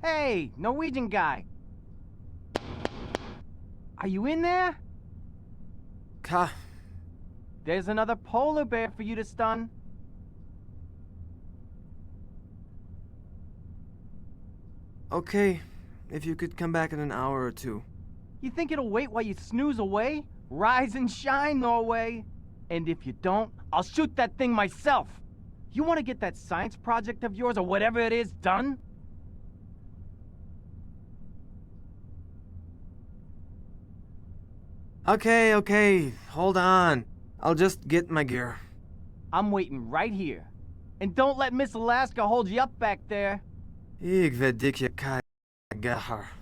Hey, Norwegian guy. Are you in there? Ka. There's another polar bear for you to stun. Okay, if you could come back in an hour or two. You think it'll wait while you snooze away? Rise and shine, Norway. And if you don't, I'll shoot that thing myself. You want to get that science project of yours or whatever it is done? Okay, hold on. I'll just get my gear. I'm waiting right here. And don't let Miss Alaska hold you up back there. Ik weet dik je keiger.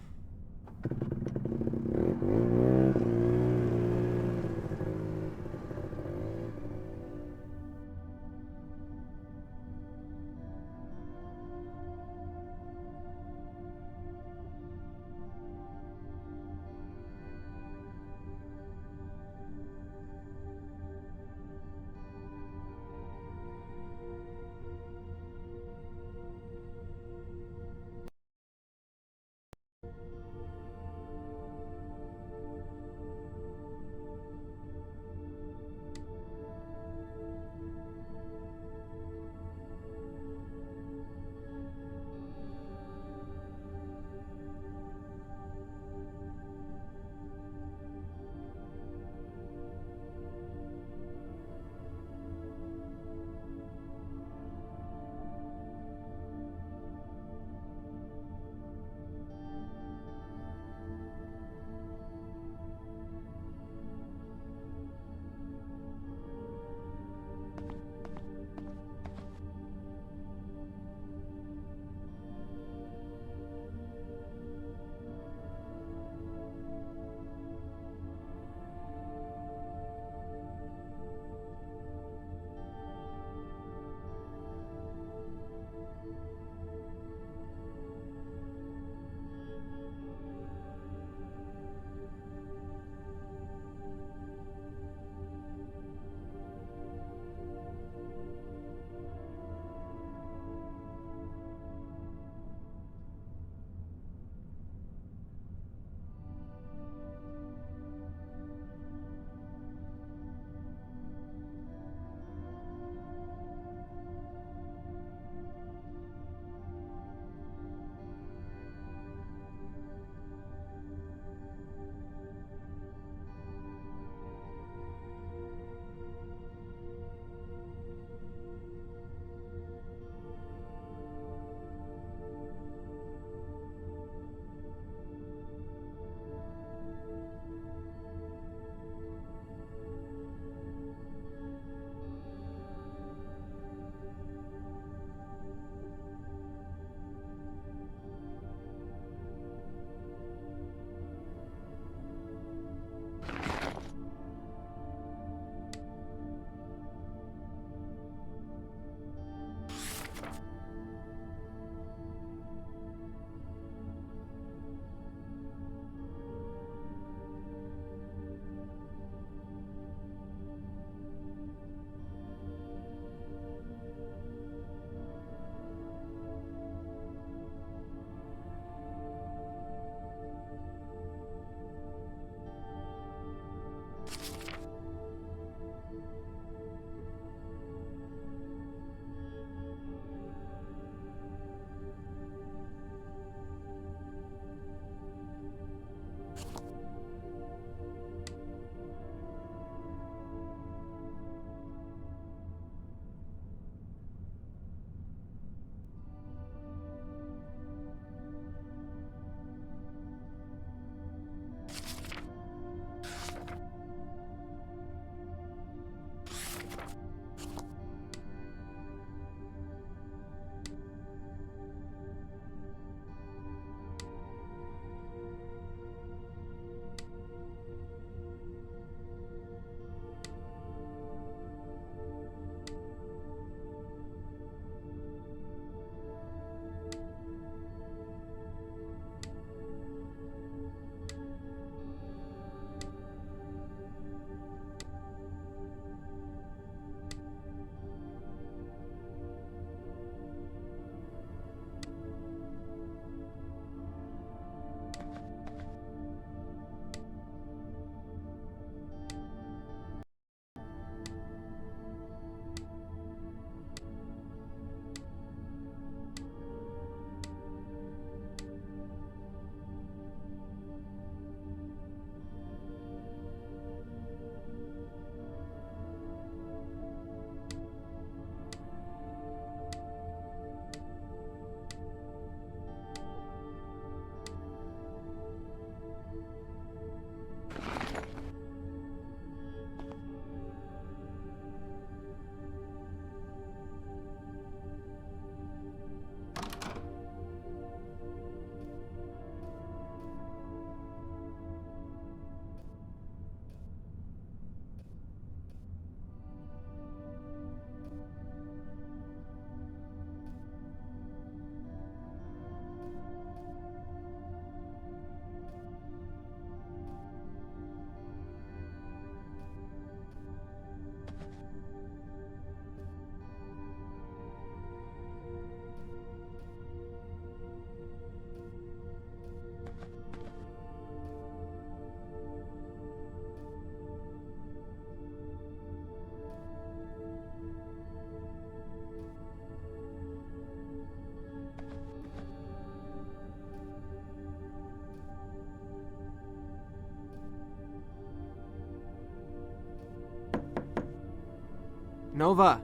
Nova,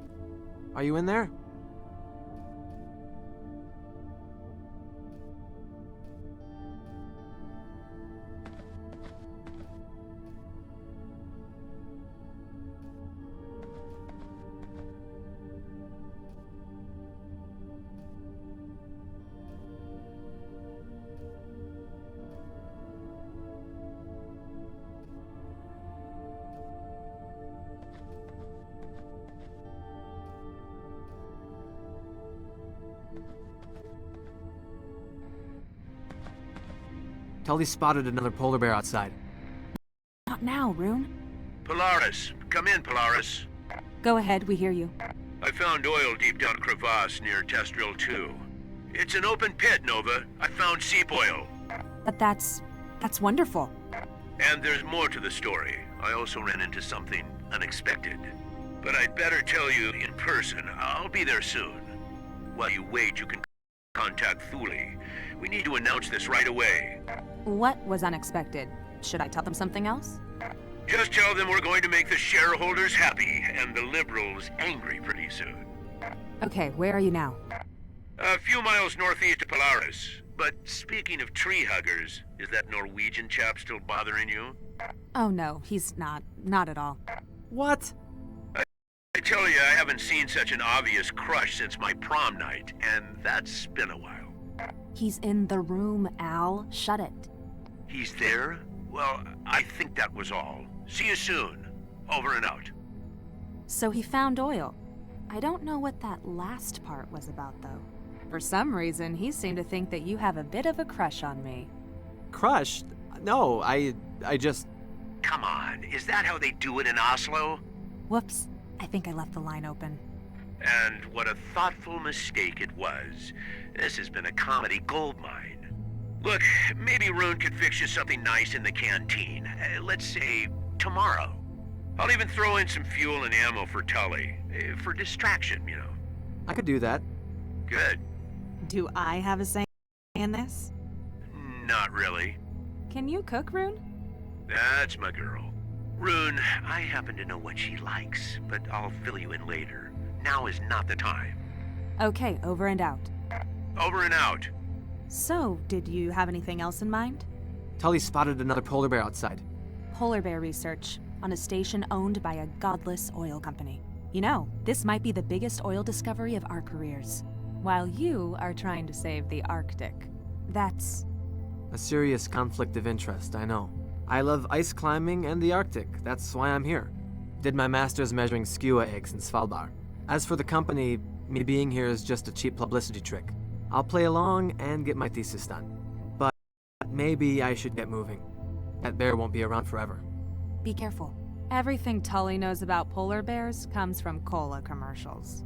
are you in there? Tully spotted another polar bear outside. Not now, Rune. Polaris. Come in, Polaris. Go ahead, we hear you. I found oil deep down crevasse near Test Drill 2. It's an open pit, Nova. I found seep oil. But that's wonderful. And there's more to the story. I also ran into something unexpected. But I'd better tell you in person. I'll be there soon. While you wait, you can contact Thule. We need to announce this right away. What was unexpected? Should I tell them something else? Just tell them we're going to make the shareholders happy and the liberals angry pretty soon. Okay, where are you now? A few miles northeast of Polaris. But speaking of tree huggers, is that Norwegian chap still bothering you? Oh no, he's not. Not at all. What? I tell you, I haven't seen such an obvious crush since my prom night, and that's been a while. He's in the room, Al. Shut it. He's there? Well, I think that was all. See you soon. Over and out. So he found oil. I don't know what that last part was about, though. For some reason, he seemed to think that you have a bit of a crush on me. Crush? No, I just... Come on, is that how they do it in Oslo? Whoops. I think I left the line open. And what a thoughtful mistake it was. This has been a comedy goldmine. Look, maybe Rune could fix you something nice in the canteen. Let's say tomorrow. I'll even throw in some fuel and ammo for Tully. For distraction, you know. I could do that. Good. Do I have a say in this? Not really. Can you cook, Rune? That's my girl. Rune, I happen to know what she likes, but I'll fill you in later. Now is not the time. Okay, over and out. Over and out. So, did you have anything else in mind? Tully spotted another polar bear outside. Polar bear research on a station owned by a godless oil company. You know, this might be the biggest oil discovery of our careers. While you are trying to save the Arctic. That's... A serious conflict of interest, I know. I love ice climbing and the Arctic. That's why I'm here. Did my master's measuring skua eggs in Svalbard. As for the company, me being here is just a cheap publicity trick. I'll play along and get my thesis done. But maybe I should get moving. That bear won't be around forever. Be careful. Everything Tully knows about polar bears comes from cola commercials.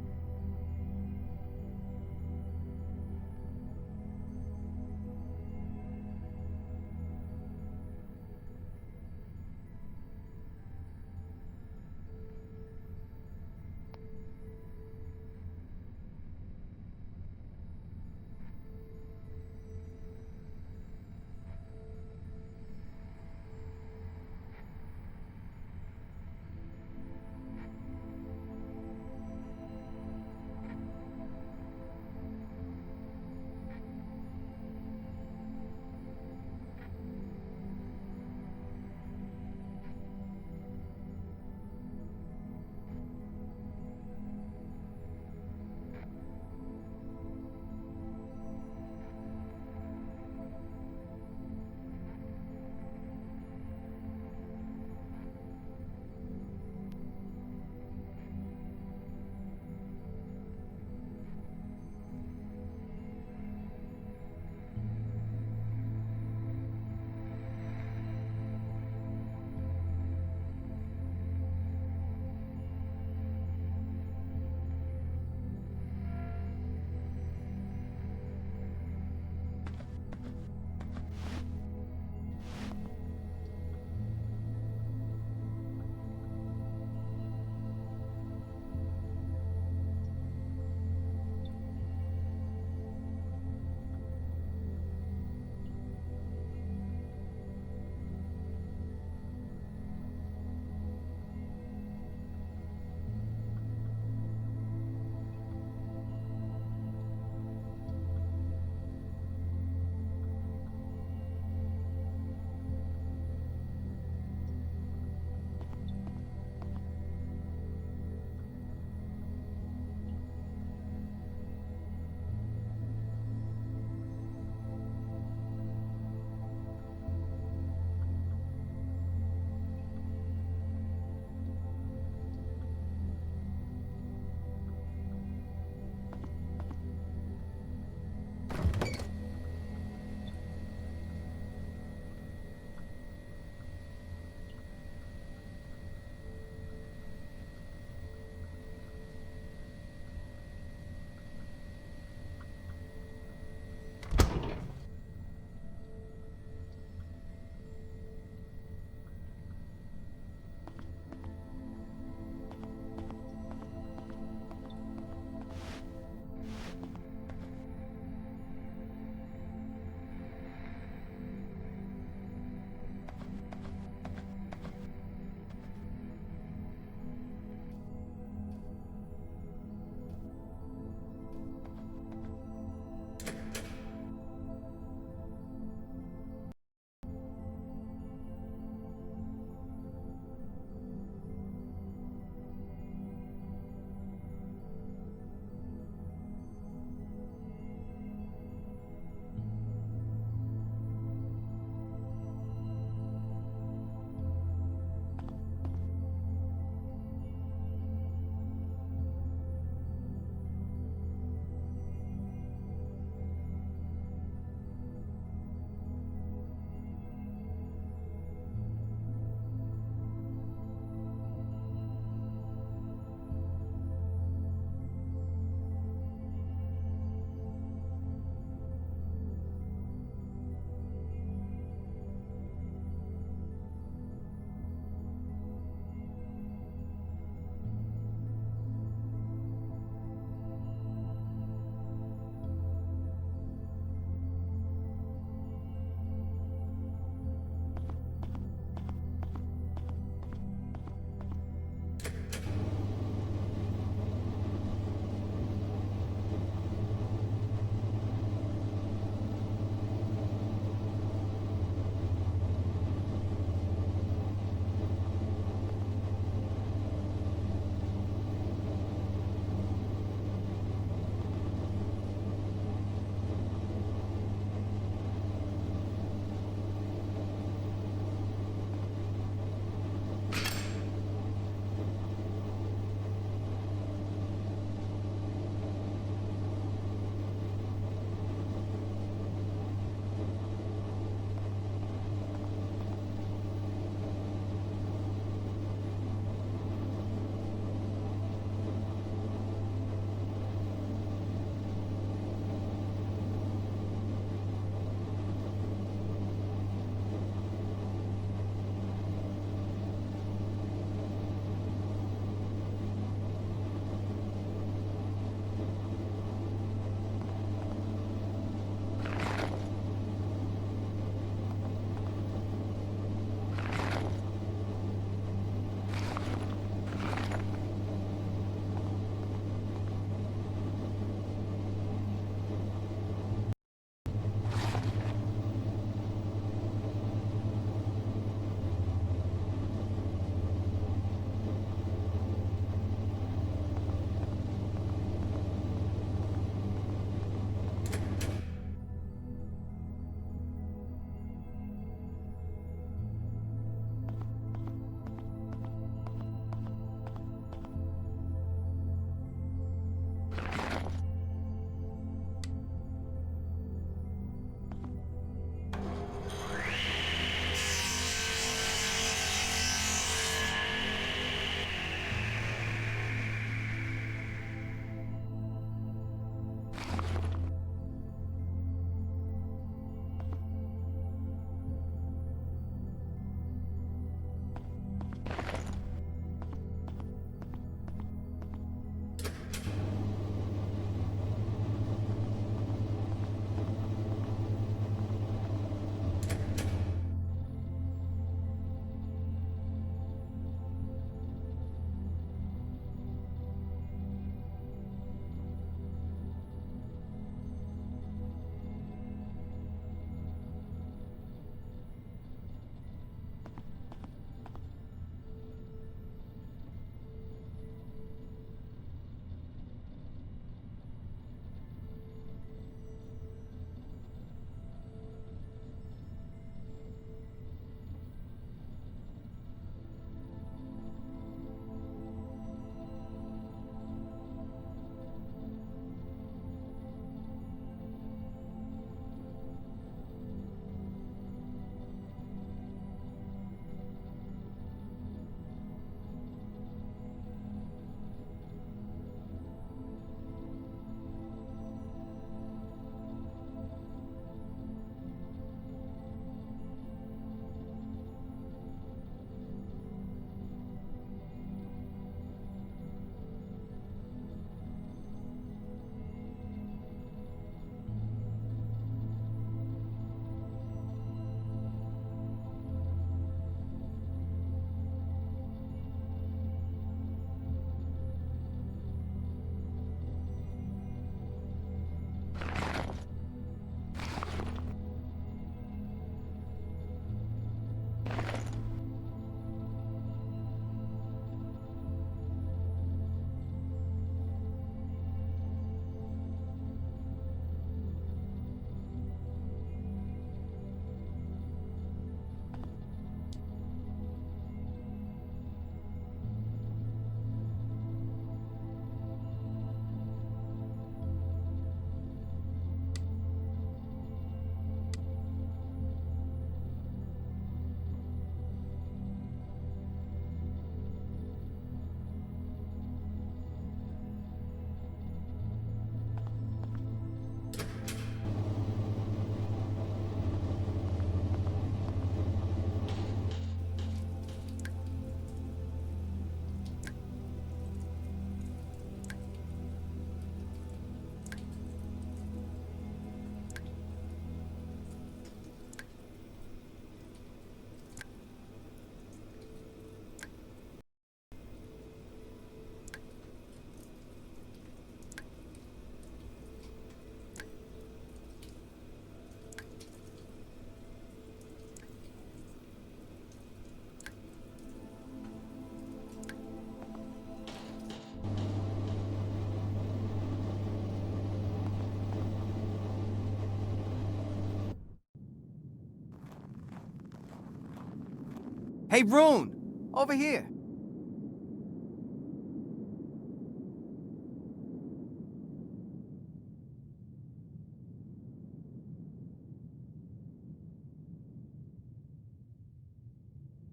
Hey, Rune! Over here.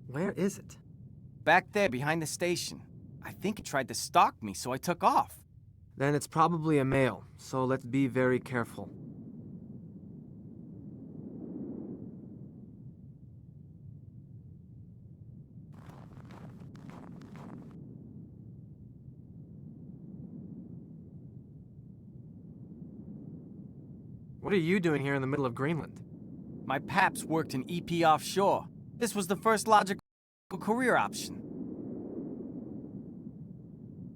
Where is it? Back there, behind the station. I think it tried to stalk me, so I took off. Then it's probably a male, so let's be very careful. What are you doing here in the middle of Greenland? My paps worked in EP offshore. This was the first logical career option.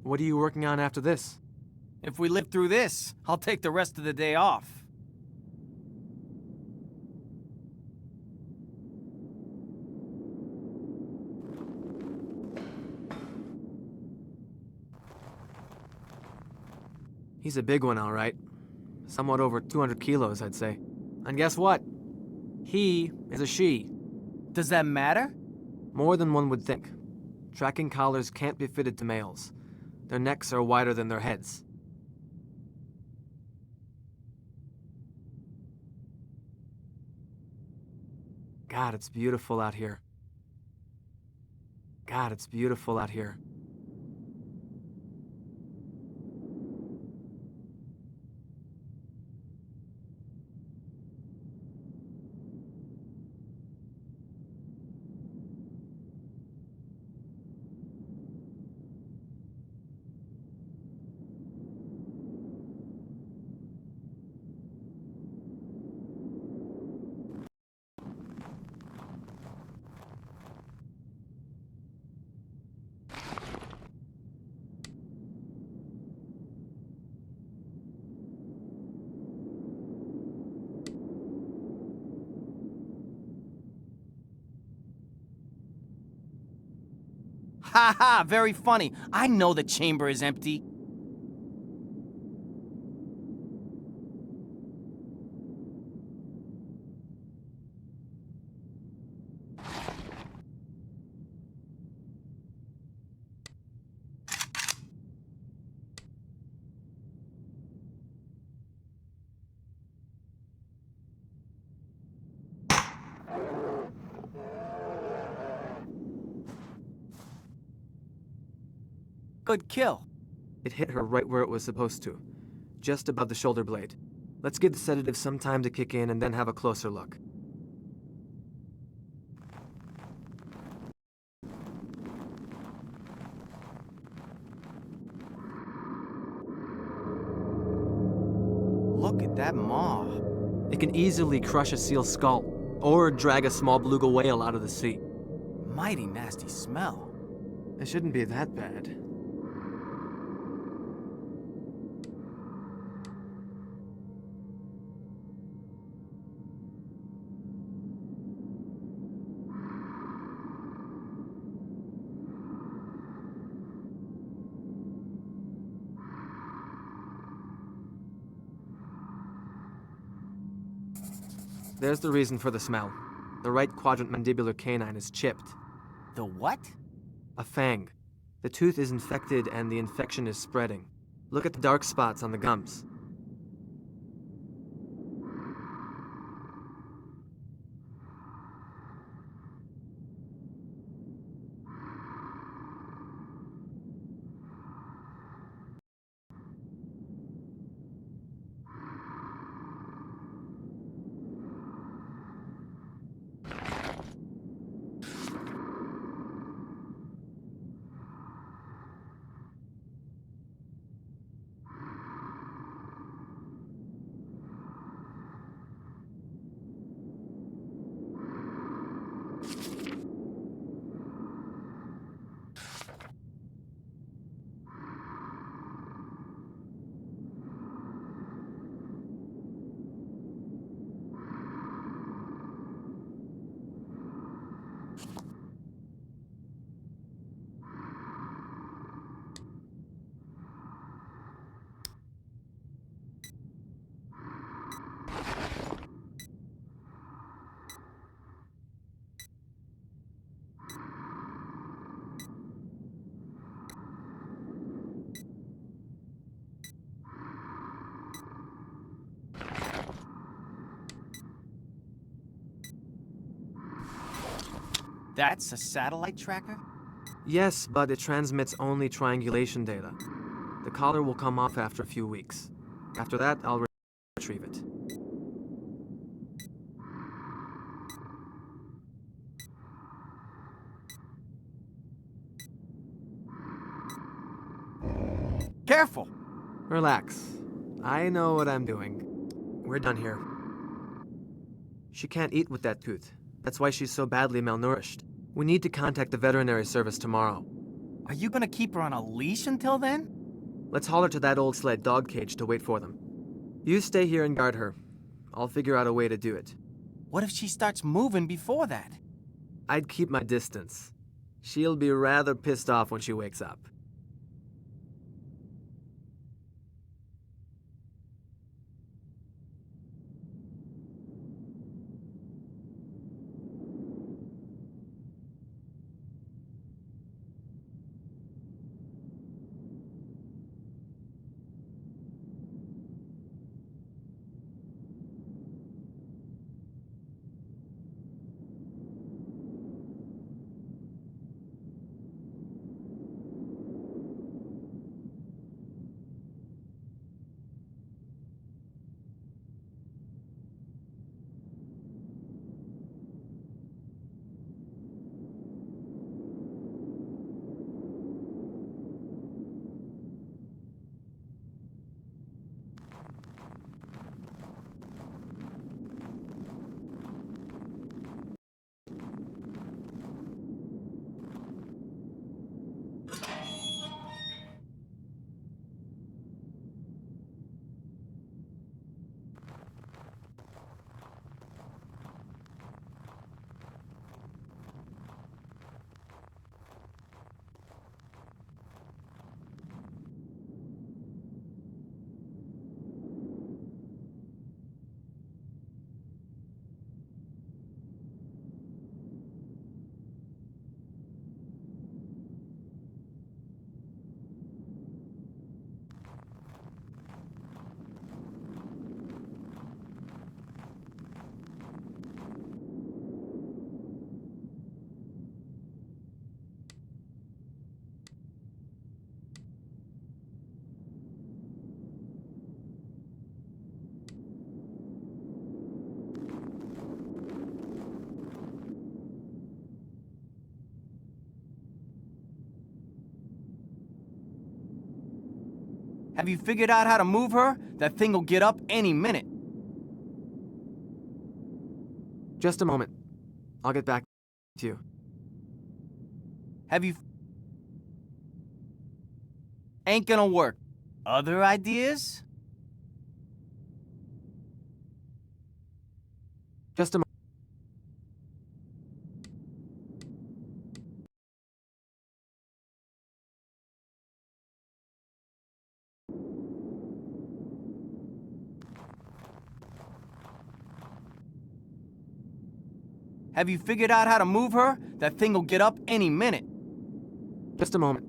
What are you working on after this? If we live through this, I'll take the rest of the day off. He's a big one, all right. Somewhat over 200 kilos, I'd say. And guess what? He is a she. Does that matter? More than one would think. Tracking collars can't be fitted to males. Their necks are wider than their heads. God, it's beautiful out here. God, it's beautiful out here. Ha ha, very funny. I know the chamber is empty. Good kill. It hit her right where it was supposed to, just above the shoulder blade. Let's give the sedative some time to kick in and then have a closer look. Look at that maw. It can easily crush a seal's skull, or drag a small beluga whale out of the sea. Mighty nasty smell. It shouldn't be that bad. There's the reason for the smell. The right quadrant mandibular canine is chipped. The what? A fang. The tooth is infected and the infection is spreading. Look at the dark spots on the gums. That's a satellite tracker? Yes, but it transmits only triangulation data. The collar will come off after a few weeks. After that, I'll retrieve it. Careful! Relax. I know what I'm doing. We're done here. She can't eat with that tooth. That's why she's so badly malnourished. We need to contact the veterinary service tomorrow. Are you gonna keep her on a leash until then? Let's haul her to that old sled dog cage to wait for them. You stay here and guard her. I'll figure out a way to do it. What if she starts moving before that? I'd keep my distance. She'll be rather pissed off when she wakes up. Have you figured out how to move her? That thing will get up any minute. Just a moment. I'll get back to you. Have you... Ain't gonna work. Other ideas? Just a moment. Have you figured out how to move her? That thing will get up any minute. Just a moment.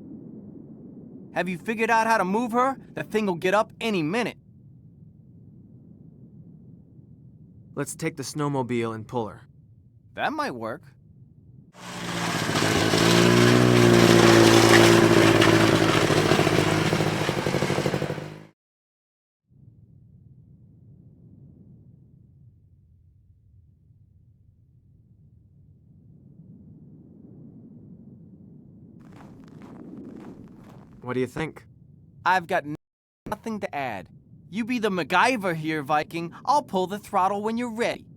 Have you figured out how to move her? That thing will get up any minute. Let's take the snowmobile and pull her. That might work. What do you think? I've got nothing to add. You be the MacGyver here, Viking. I'll pull the throttle when you're ready.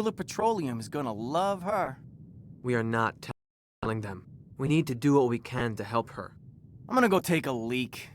Mueller Petroleum is gonna love her. We are not telling them. We need to do what we can to help her. I'm gonna go take a leak.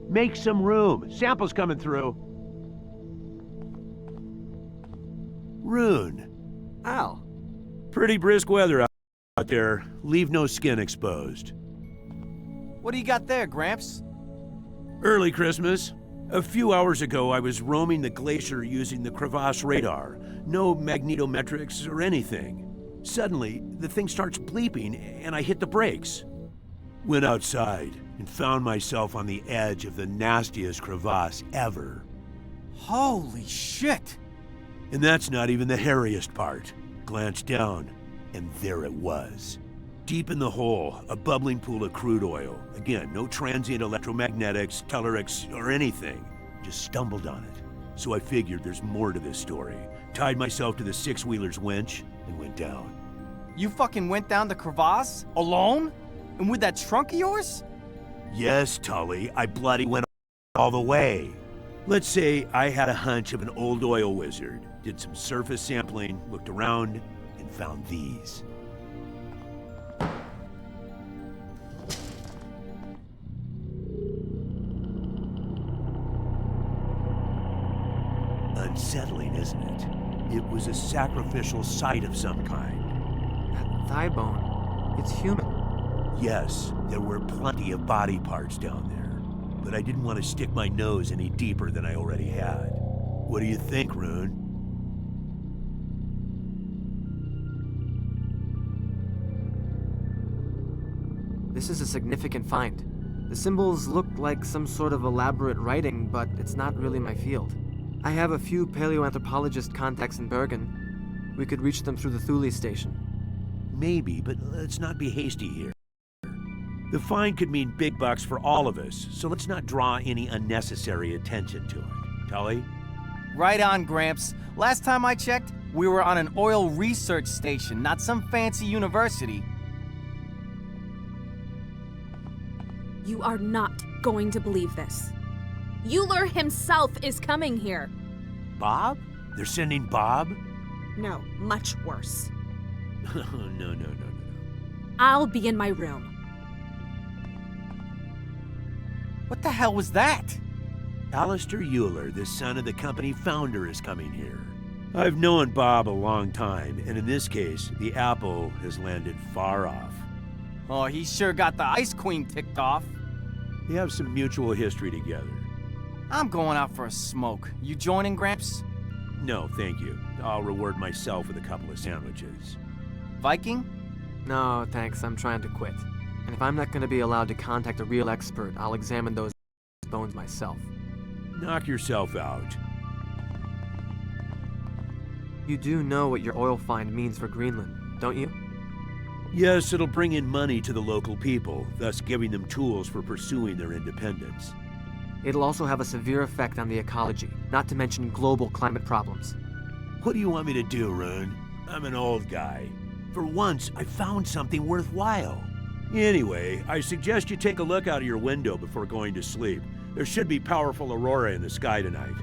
Make some room. Samples coming through. Rune. Al. Pretty brisk weather out there. Leave no skin exposed. What do you got there, Gramps? Early Christmas. A few hours ago, I was roaming the glacier using the crevasse radar. No magnetometrics or anything. Suddenly, the thing starts bleeping, and I hit the brakes. Went outside and found myself on the edge of the nastiest crevasse ever. Holy shit! And that's not even the hairiest part. Glanced down, and there it was. Deep in the hole, a bubbling pool of crude oil. Again, no transient electromagnetics, tellurics, or anything. Just stumbled on it. So I figured there's more to this story. Tied myself to the six-wheeler's winch and went down. You fucking went down the crevasse? Alone? And with that trunk of yours? Yes, Tully, I bloody went all the way. Let's say I had a hunch of an old oil wizard, did some surface sampling, looked around, and found these. Unsettling, isn't it? It was a sacrificial site of some kind. That thigh bone. It's human. Yes, there were plenty of body parts down there, but I didn't want to stick my nose any deeper than I already had. What do you think, Rune? This is a significant find. The symbols look like some sort of elaborate writing, but it's not really my field. I have a few paleoanthropologist contacts in Bergen. We could reach them through the Thule station. Maybe, but let's not be hasty here. The find could mean big bucks for all of us, so let's not draw any unnecessary attention to it. Tully? Right on, Gramps. Last time I checked, we were on an oil research station, not some fancy university. You are not going to believe this. Euler himself is coming here. Bob? They're sending Bob? No, much worse. No. I'll be in my room. What the hell was that? Alistair Euler, the son of the company founder, is coming here. I've known Bob a long time, and in this case, the apple has landed far off. Oh, he sure got the Ice Queen ticked off. They have some mutual history together. I'm going out for a smoke. You joining, Gramps? No, thank you. I'll reward myself with a couple of sandwiches. Viking? No, thanks, I'm trying to quit. And if I'm not going to be allowed to contact a real expert, I'll examine those bones myself. Knock yourself out. You do know what your oil find means for Greenland, don't you? Yes, it'll bring in money to the local people, thus giving them tools for pursuing their independence. It'll also have a severe effect on the ecology, not to mention global climate problems. What do you want me to do, Rune? I'm an old guy. For once, I found something worthwhile. Anyway, I suggest you take a look out of your window before going to sleep. There should be powerful aurora in the sky tonight.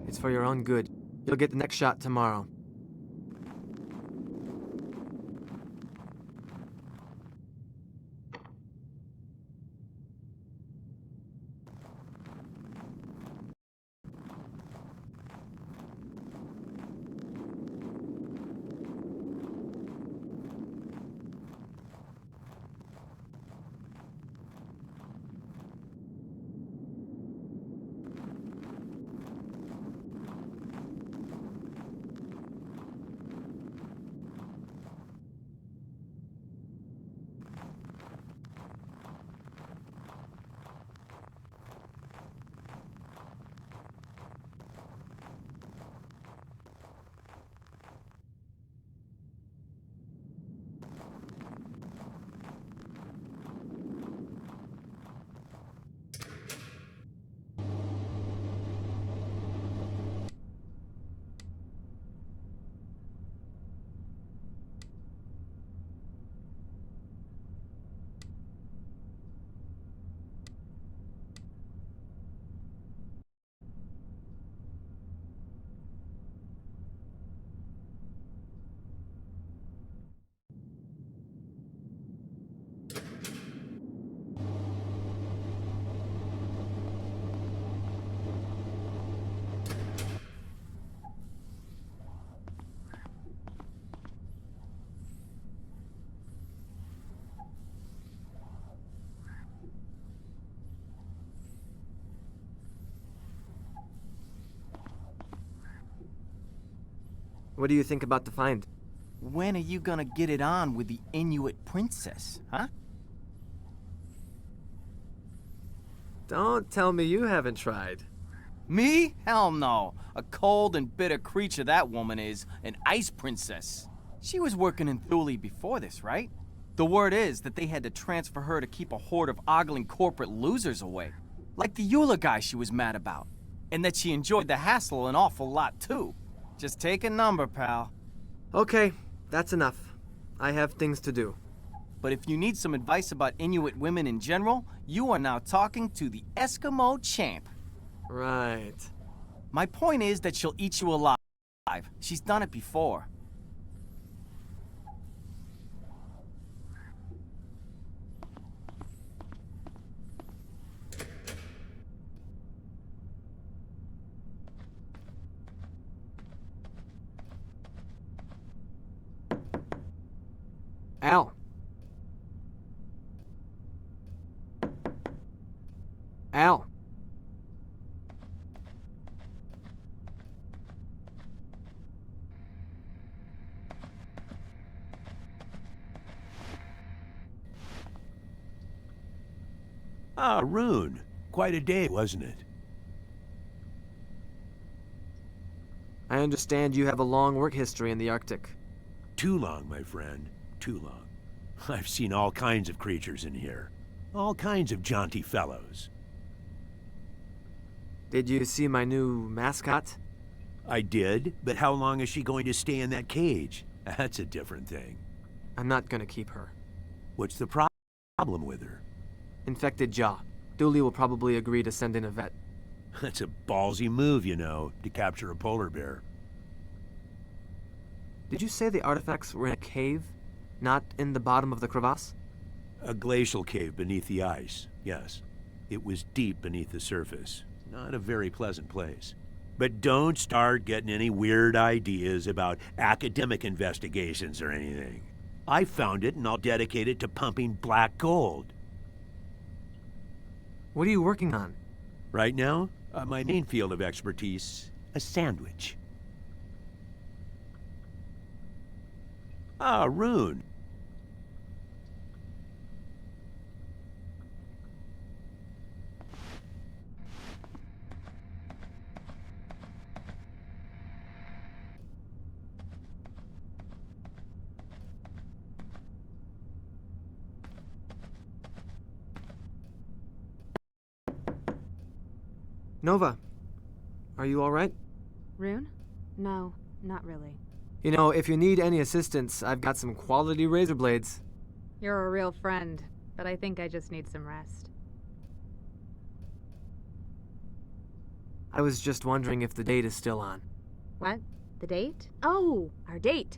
It's for your own good. You'll get the next shot tomorrow. What do you think about the find? When are you gonna get it on with the Inuit princess, huh? Don't tell me you haven't tried. Me? Hell no. A cold and bitter creature that woman is, an ice princess. She was working in Thule before this, right? The word is that they had to transfer her to keep a horde of ogling corporate losers away. Like the Eula guy she was mad about. And that she enjoyed the hassle an awful lot, too. Just take a number, pal. Okay, that's enough. I have things to do. But if you need some advice about Inuit women in general, you are now talking to the Eskimo champ. Right. My point is that she'll eat you alive. She's done it before. Al. Al. Ah, Rune. Quite a day, wasn't it? I understand you have a long work history in the Arctic. Too long, my friend. Too long. I've seen all kinds of creatures in here. All kinds of jaunty fellows. Did you see my new mascot? I did, but how long is she going to stay in that cage? That's a different thing. I'm not gonna keep her. What's the problem with her? Infected jaw. Dooley will probably agree to send in a vet. That's a ballsy move, you know, to capture a polar bear. Did you say the artifacts were in a cave? Not in the bottom of the crevasse? A glacial cave beneath the ice, yes. It was deep beneath the surface. Not a very pleasant place. But don't start getting any weird ideas about academic investigations or anything. I found it and I'll dedicate it to pumping black gold. What are you working on? Right now, my main field of expertise, a sandwich. Ah, Rune. Nova, are you alright? Rune? No, not really. You know, if you need any assistance, I've got some quality razor blades. You're a real friend, but I think I just need some rest. I was just wondering if the date is still on. What? The date? Oh, our date.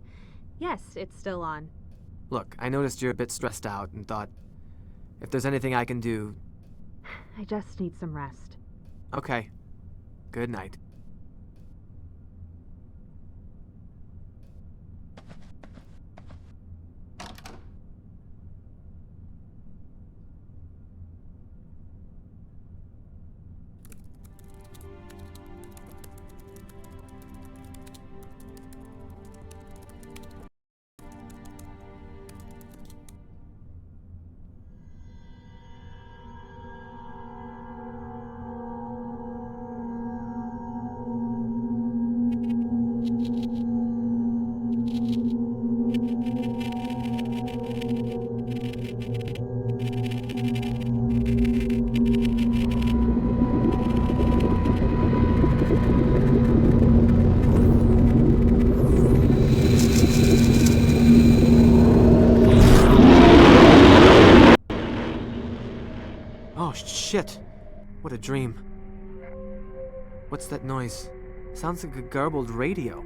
Yes, it's still on. Look, I noticed you're a bit stressed out and thought, if there's anything I can do... I just need some rest. Okay. Good night. Oh, shit. What a dream. What's that noise? Sounds like a garbled radio.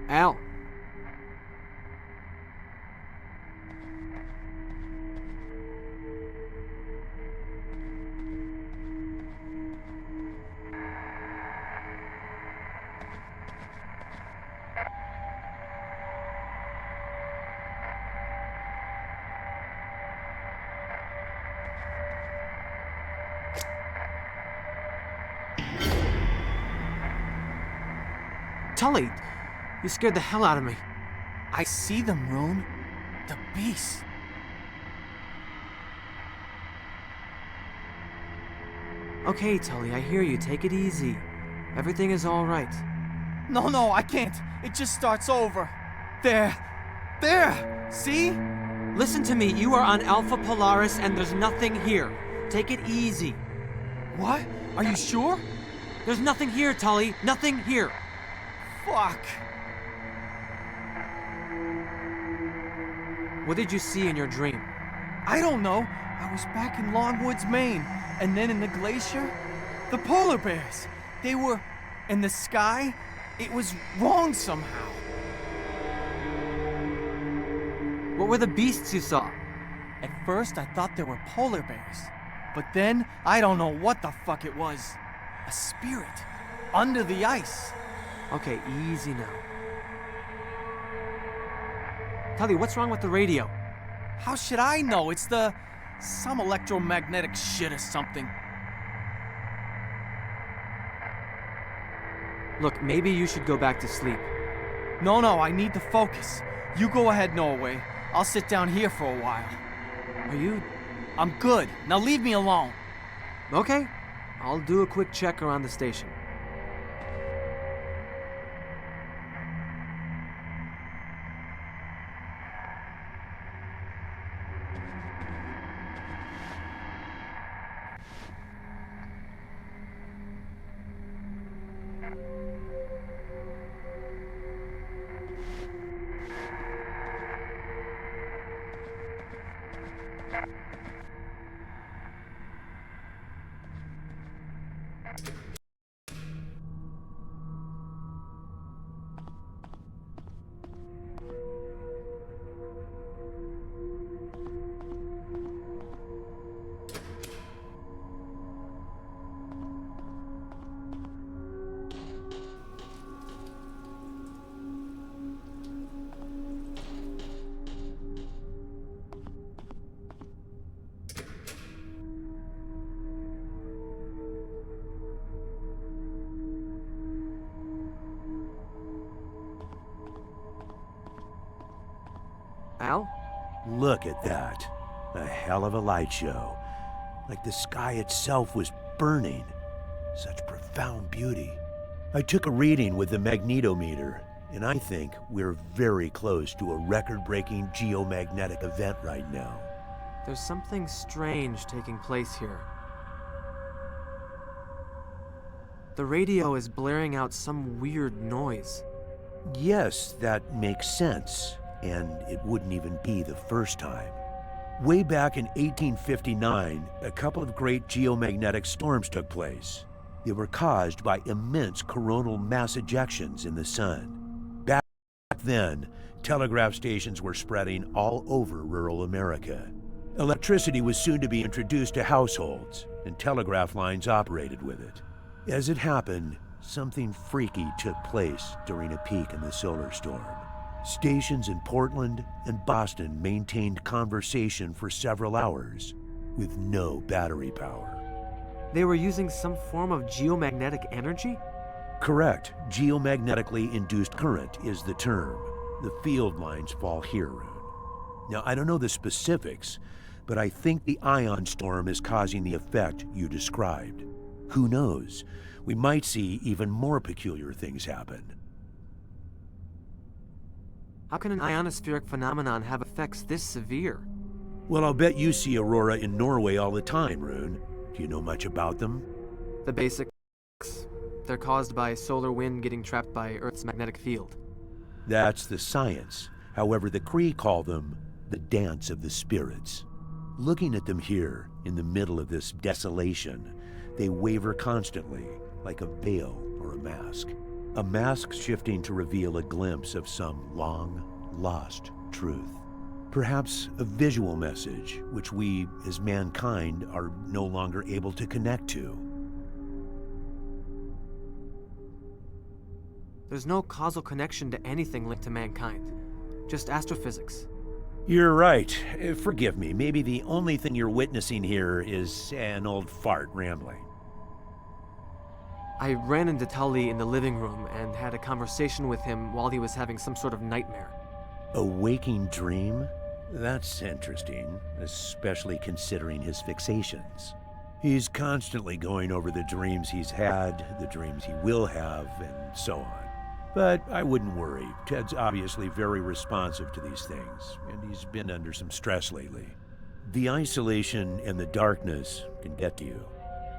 Al. Tully, you scared the hell out of me. I see them, Rune. The beast. Okay, Tully, I hear you. Take it easy. Everything is all right. No, I can't. It just starts over. There. See? Listen to me. You are on Alpha Polaris and there's nothing here. Take it easy. What? Are you sure? There's nothing here, Tully. Nothing here. Fuck. What did you see in your dream? I don't know. I was back in Longwoods, Maine. And then in the glacier, the polar bears. They were in the sky. It was wrong somehow. What were the beasts you saw? At first, I thought they were polar bears. But then, I don't know what the fuck it was. A spirit. Under the ice. Okay, easy now. Tully, what's wrong with the radio? How should I know? It's some electromagnetic shit or something. Look, maybe you should go back to sleep. No, I need to focus. You go ahead, Norway. I'll sit down here for a while. Are you... I'm good. Now leave me alone. Okay. I'll do a quick check around the station. Al? Look at that. A hell of a light show. Like the sky itself was burning. Such profound beauty. I took a reading with the magnetometer, and I think we're very close to a record-breaking geomagnetic event right now. There's something strange taking place here. The radio is blaring out some weird noise. Yes, that makes sense, and it wouldn't even be the first time. Way back in 1859, a couple of great geomagnetic storms took place. They were caused by immense coronal mass ejections in the sun. Back then, telegraph stations were spreading all over rural America. Electricity was soon to be introduced to households, and telegraph lines operated with it. As it happened, something freaky took place during a peak in the solar storm. Stations in Portland and Boston maintained conversation for several hours with no battery power. They were using some form of geomagnetic energy? Correct. Geomagnetically induced current is the term. The field lines fall here, Rune. Now, I don't know the specifics, but I think the ion storm is causing the effect you described. Who knows? We might see even more peculiar things happen. How can an ionospheric phenomenon have effects this severe? Well, I'll bet you see aurora in Norway all the time, Rune. Do you know much about them? The basics. They're caused by solar wind getting trapped by Earth's magnetic field. That's the science. However, the Cree call them the dance of the spirits. Looking at them here, in the middle of this desolation, they waver constantly, like a veil or a mask. A mask shifting to reveal a glimpse of some long-lost truth. Perhaps a visual message which we, as mankind, are no longer able to connect to. There's no causal connection to anything linked to mankind. Just astrophysics. You're right. Forgive me. Maybe the only thing you're witnessing here is an old fart rambling. I ran into Tully in the living room and had a conversation with him while he was having some sort of nightmare. A waking dream? That's interesting, especially considering his fixations. He's constantly going over the dreams he's had, the dreams he will have, and so on. But I wouldn't worry. Ted's obviously very responsive to these things, and he's been under some stress lately. The isolation and the darkness can get to you.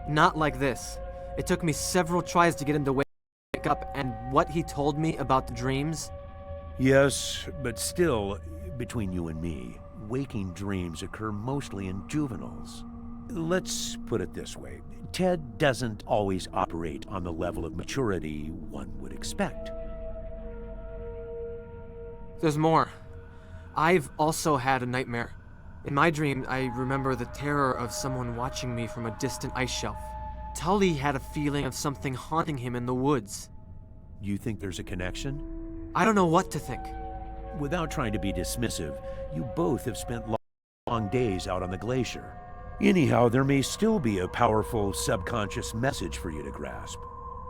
Not like this. It took me several tries to get him to wake up, and what he told me about the dreams... Yes, but still, between you and me, waking dreams occur mostly in juveniles. Let's put it this way. Ted doesn't always operate on the level of maturity one would expect. There's more. I've also had a nightmare. In my dream, I remember the terror of someone watching me from a distant ice shelf. Tully had a feeling of something haunting him in the woods. You think there's a connection? I don't know what to think. Without trying to be dismissive, you both have spent long days out on the glacier. Anyhow, there may still be a powerful subconscious message for you to grasp.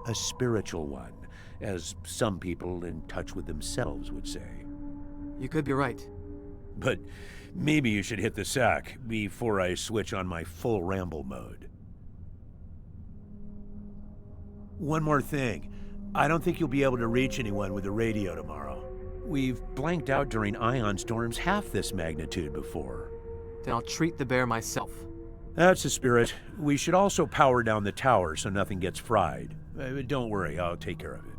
A spiritual one, as some people in touch with themselves would say. You could be right. But maybe you should hit the sack before I switch on my full ramble mode. One more thing. I don't think you'll be able to reach anyone with the radio tomorrow. We've blanked out during ion storms half this magnitude before. Then I'll treat the bear myself. That's the spirit. We should also power down the tower so nothing gets fried. Don't worry, I'll take care of it.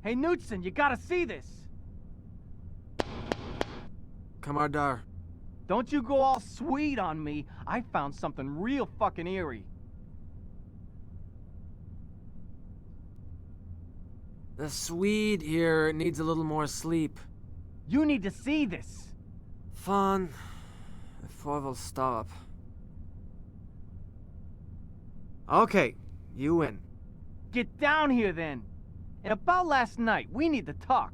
Hey, Knudsen, you gotta see this! Kamardar. Don't you go all sweet on me. I found something real fucking eerie. The Swede here needs a little more sleep. You need to see this. Fan, before we'll stop. Okay, you win. Get down here then. And about last night, we need to talk.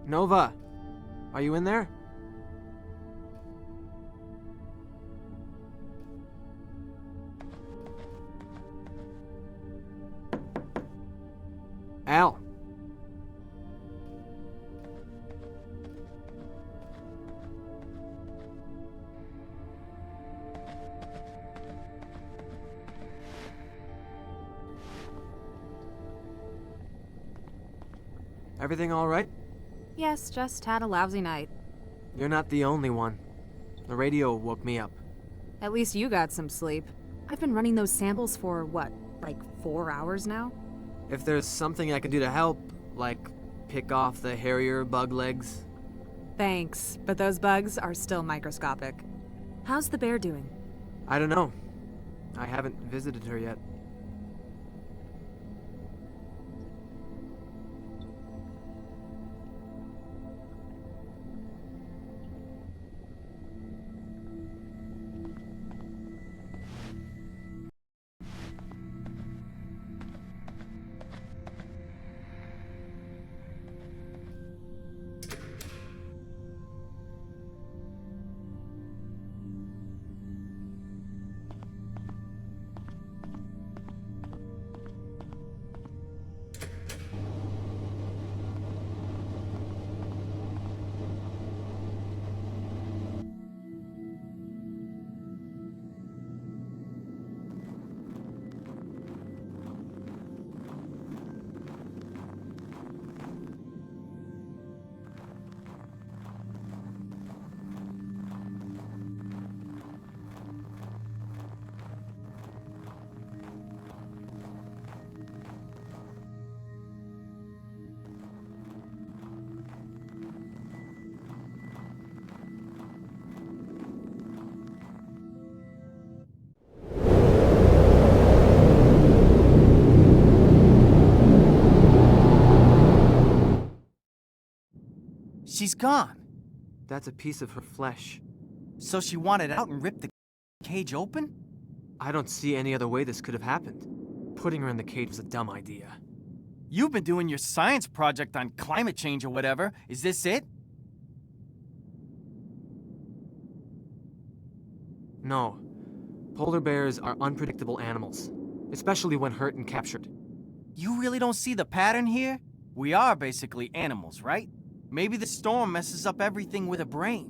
Nova, are you in there? Al. Everything all right? Yes, just had a lousy night. You're not the only one. The radio woke me up. At least you got some sleep. I've been running those samples for, what, like 4 hours now? If there's something I can do to help, like pick off the hairier bug legs. Thanks, but those bugs are still microscopic. How's the bear doing? I don't know. I haven't visited her yet. She's gone. That's a piece of her flesh. So she wanted out and ripped the cage open? I don't see any other way this could have happened. Putting her in the cage was a dumb idea. You've been doing your science project on climate change or whatever. Is this it? No. Polar bears are unpredictable animals, especially when hurt and captured. You really don't see the pattern here? We are basically animals, right? Maybe the storm messes up everything with a brain.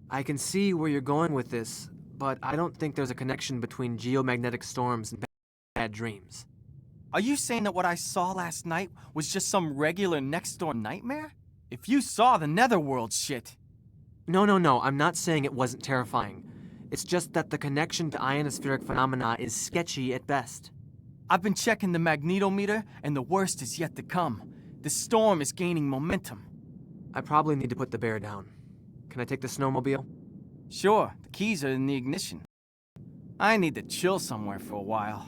I can see where you're going with this, but I don't think there's a connection between geomagnetic storms and bad dreams. Are you saying that what I saw last night was just some regular next-door nightmare? If you saw the netherworld shit... No, I'm not saying it wasn't terrifying. It's just that the connection to ionospheric phenomena is sketchy at best. I've been checking the magnetometer, and the worst is yet to come. The storm is gaining momentum. I probably need to put the bear down. Can I take the snowmobile? Sure, the keys are in the ignition. I need to chill somewhere for a while.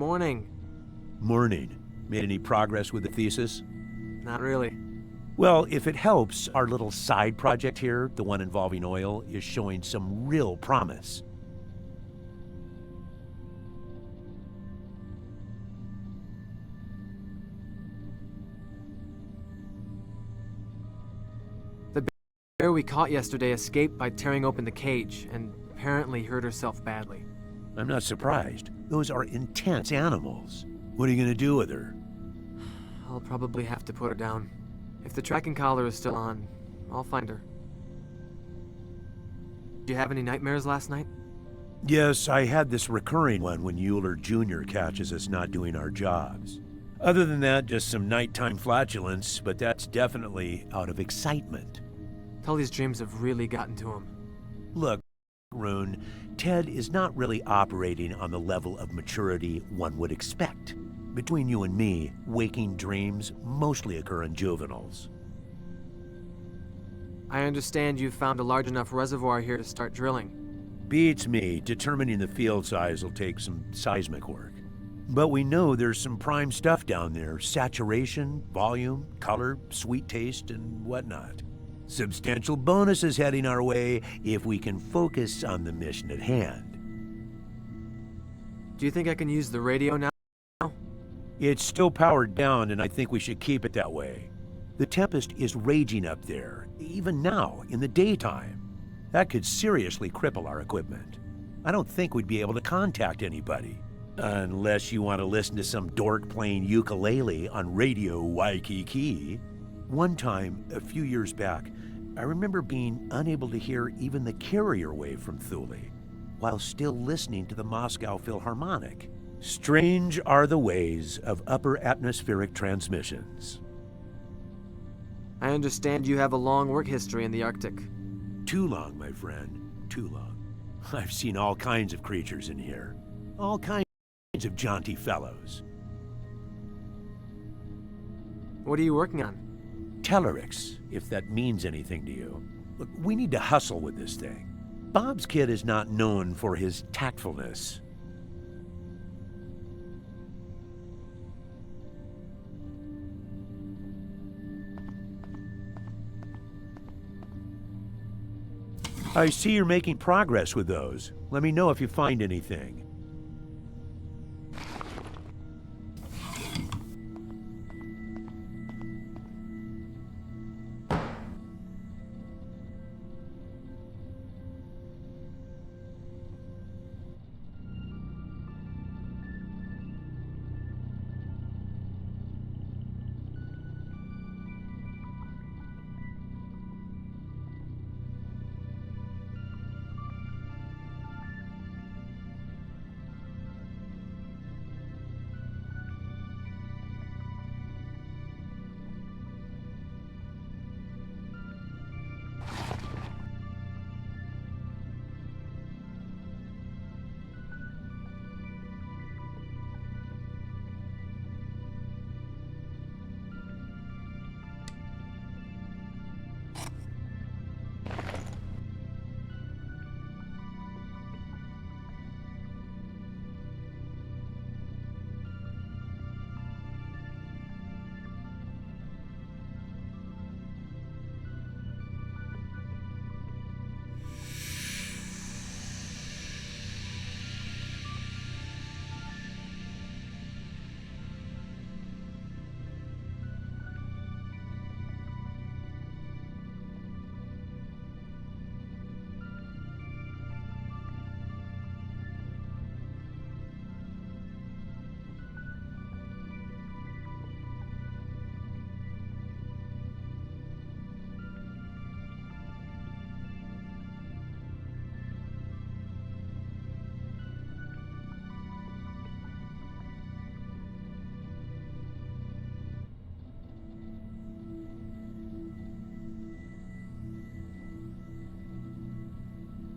Morning. Morning. Made any progress with the thesis? Not really. Well, if it helps, our little side project here, the one involving oil, is showing some real promise. The bear we caught yesterday escaped by tearing open the cage and apparently hurt herself badly. I'm not surprised. Those are intense animals. What are you gonna do with her? I'll probably have to put her down. If the tracking collar is still on, I'll find her. Did you have any nightmares last night? Yes, I had this recurring one when Euler Jr. catches us not doing our jobs. Other than that, just some nighttime flatulence, but that's definitely out of excitement. Tully's dreams have really gotten to him. Look, Rune, Ted is not really operating on the level of maturity one would expect. Between you and me, waking dreams mostly occur in juveniles. I understand you've found a large enough reservoir here to start drilling. Beats me. Determining the field size will take some seismic work. But we know there's some prime stuff down there. Saturation, volume, color, sweet taste, and whatnot. Substantial bonuses heading our way if we can focus on the mission at hand. Do you think I can use the radio now? It's still powered down, and I think we should keep it that way. The Tempest is raging up there, even now, in the daytime. That could seriously cripple our equipment. I don't think we'd be able to contact anybody. Unless you want to listen to some dork playing ukulele on Radio Waikiki. One time, a few years back, I remember being unable to hear even the carrier wave from Thule, while still listening to the Moscow Philharmonic. Strange are the ways of upper atmospheric transmissions. I understand you have a long work history in the Arctic. Too long, my friend, too long. I've seen all kinds of creatures in here. All kinds of jaunty fellows. What are you working on? Tellurics, if that means anything to you. Look, we need to hustle with this thing. Bob's kid is not known for his tactfulness. I see you're making progress with those. Let me know if you find anything.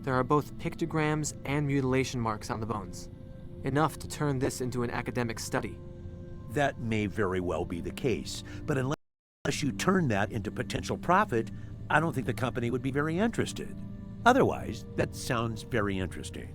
There are both pictograms and mutilation marks on the bones. Enough to turn this into an academic study. That may very well be the case, but unless you turn that into potential profit, I don't think the company would be very interested. Otherwise, that sounds very interesting.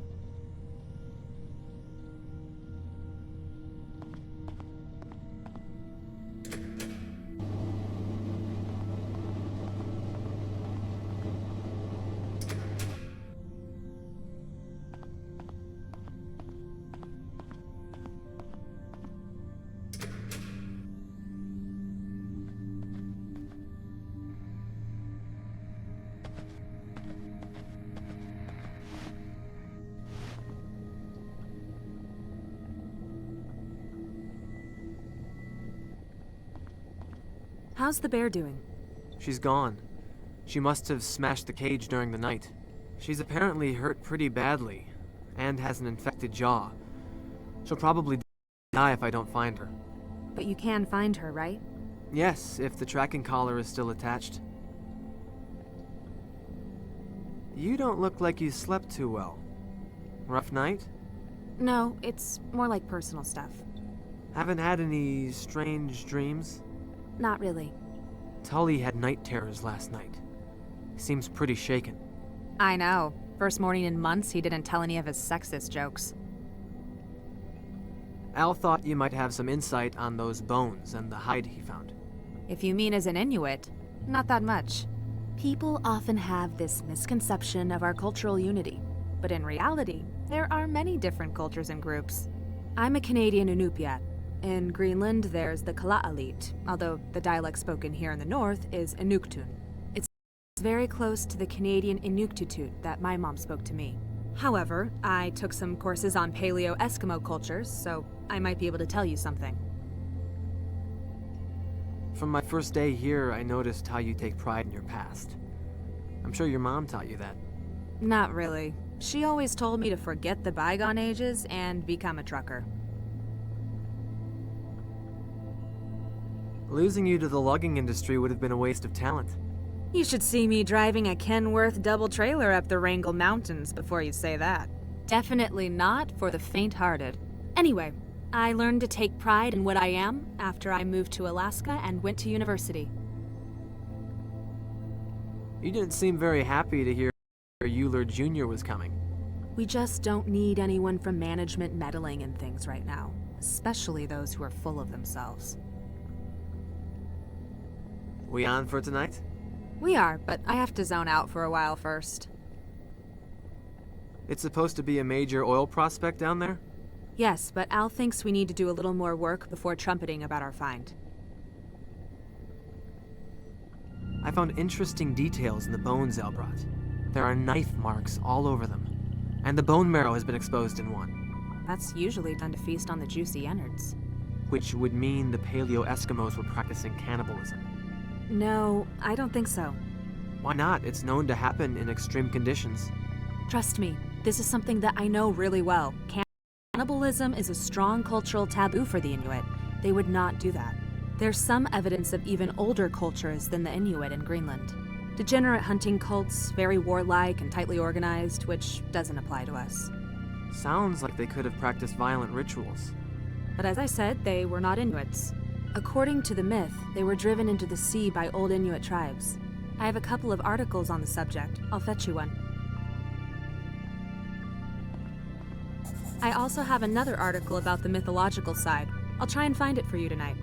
How's the bear doing? She's gone. She must have smashed the cage during the night. She's apparently hurt pretty badly, and has an infected jaw. She'll probably die if I don't find her. But you can find her, right? Yes, if the tracking collar is still attached. You don't look like you slept too well. Rough night? No, it's more like personal stuff. Haven't had any strange dreams? Not really. Tully had night terrors last night. Seems pretty shaken. I know. First morning in months, he didn't tell any of his sexist jokes. Al thought you might have some insight on those bones and the hide he found. If you mean as an Inuit, not that much. People often have this misconception of our cultural unity, but in reality, there are many different cultures and groups. I'm a Canadian Inupiat. In Greenland, there's the Kalaallit, although the dialect spoken here in the north is Inuktun. It's very close to the Canadian Inuktitut that my mom spoke to me. However, I took some courses on Paleo-Eskimo cultures, so I might be able to tell you something. From my first day here, I noticed how you take pride in your past. I'm sure your mom taught you that. Not really. She always told me to forget the bygone ages and become a trucker. Losing you to the logging industry would have been a waste of talent. You should see me driving a Kenworth double trailer up the Wrangell Mountains before you say that. Definitely not for the faint-hearted. Anyway, I learned to take pride in what I am after I moved to Alaska and went to university. You didn't seem very happy to hear Euler Jr. was coming. We just don't need anyone from management meddling in things right now, especially those who are full of themselves. We on for tonight? We are, but I have to zone out for a while first. It's supposed to be a major oil prospect down there? Yes, but Al thinks we need to do a little more work before trumpeting about our find. I found interesting details in the bones Al brought. There are knife marks all over them, and the bone marrow has been exposed in one. That's usually done to feast on the juicy innards. Which would mean the Paleo-Eskimos were practicing cannibalism. No, I don't think so. Why not? It's known to happen in extreme conditions. Trust me, this is something that I know really well. Cannibalism is a strong cultural taboo for the Inuit. They would not do that. There's some evidence of even older cultures than the Inuit in Greenland. Degenerate hunting cults, very warlike and tightly organized, which doesn't apply to us. Sounds like they could have practiced violent rituals. But as I said, they were not Inuits. According to the myth, they were driven into the sea by old Inuit tribes. I have a couple of articles on the subject. I'll fetch you one. I also have another article about the mythological side. I'll try and find it for you tonight.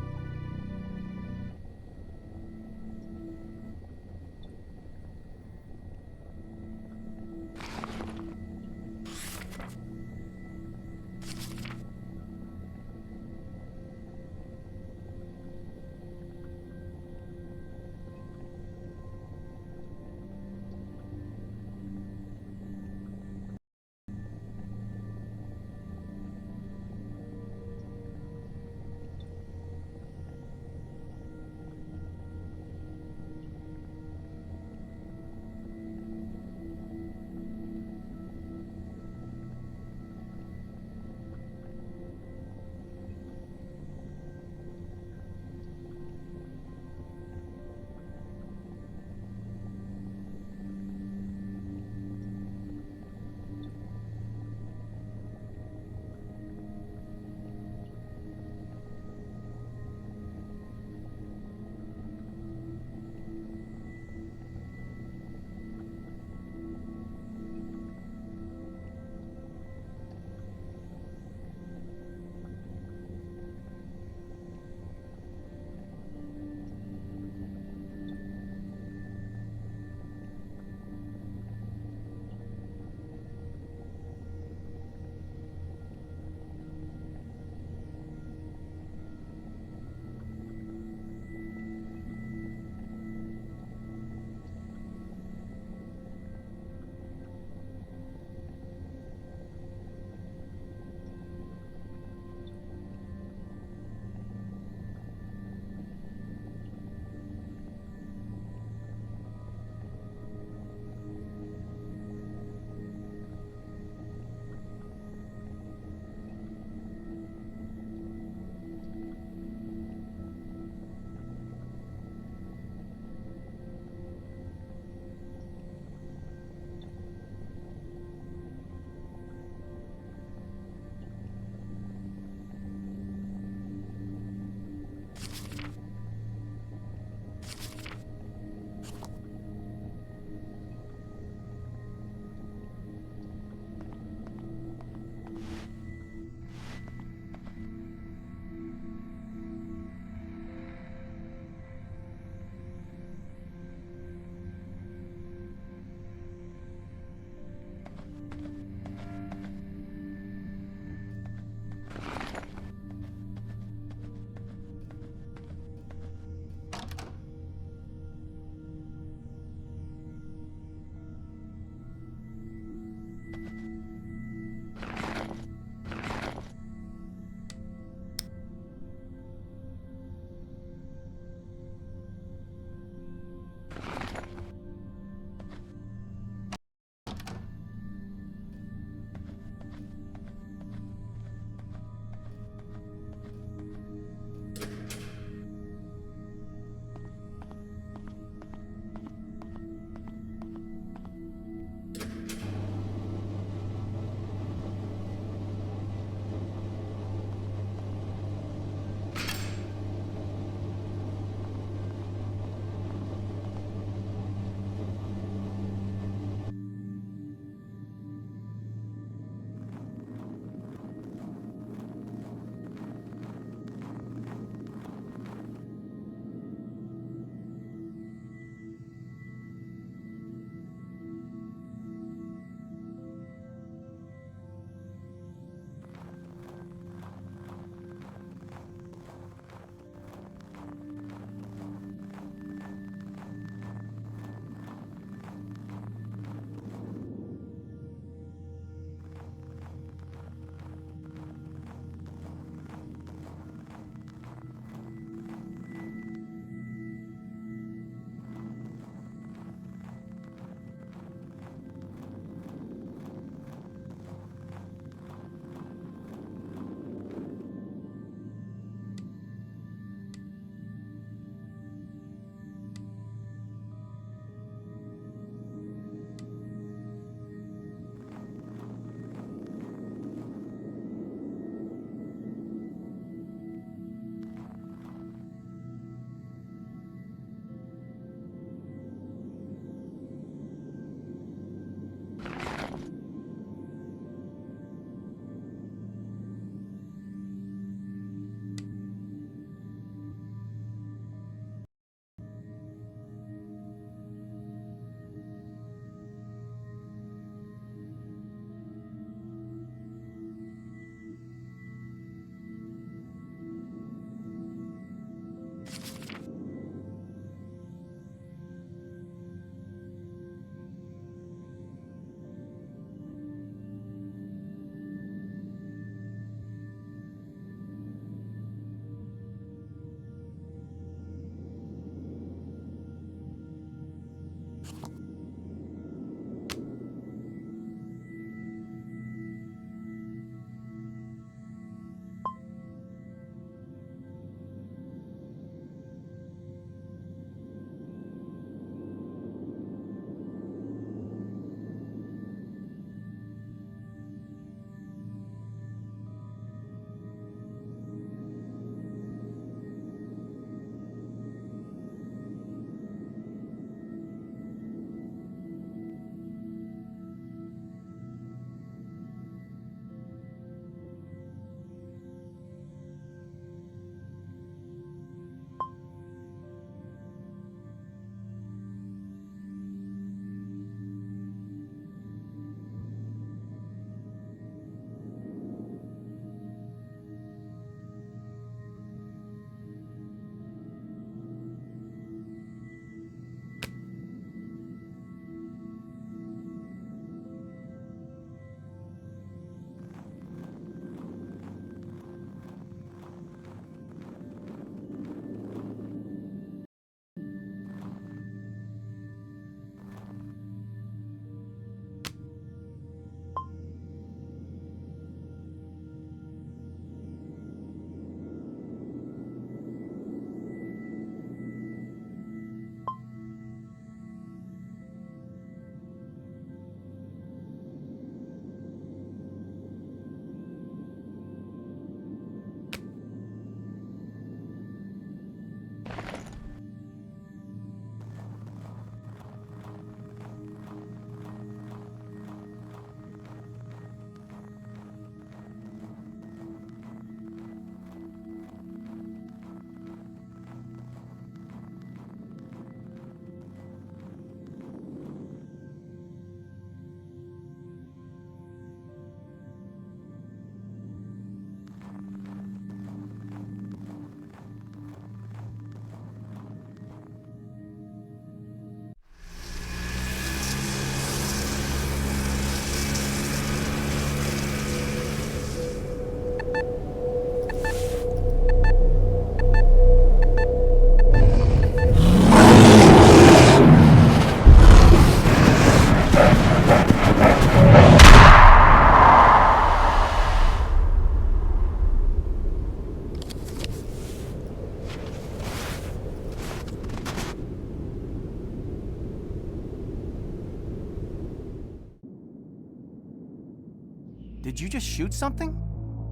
Did you just shoot something?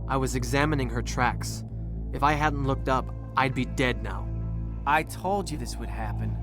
I was examining her tracks. If I hadn't looked up, I'd be dead now. I told you this would happen.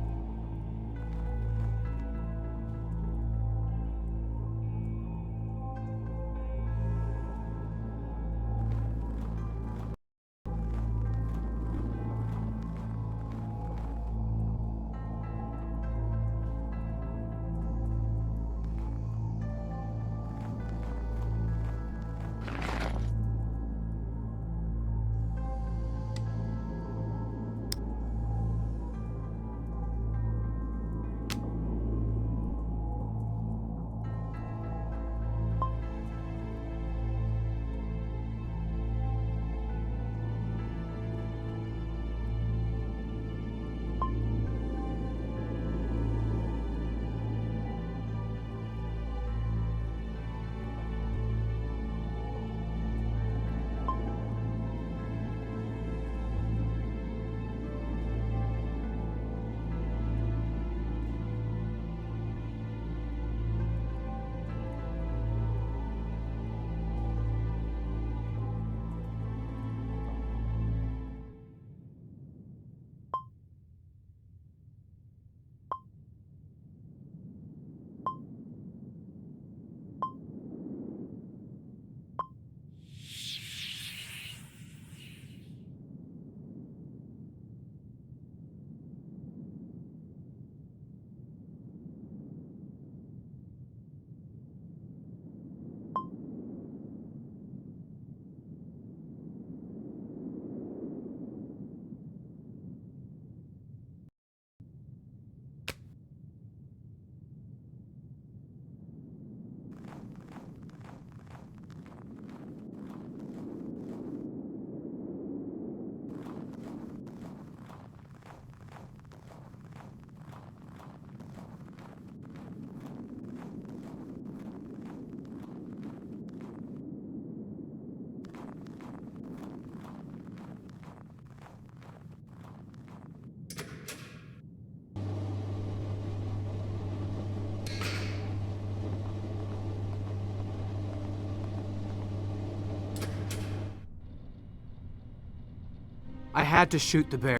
I had to shoot the bear.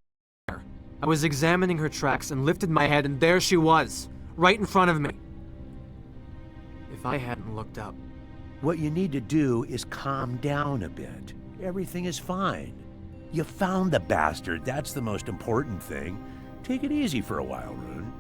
I was examining her tracks and lifted my head, and there she was, right in front of me. If I hadn't looked up. What you need to do is calm down a bit. Everything is fine. You found the bastard. That's the most important thing. Take it easy for a while, Rune.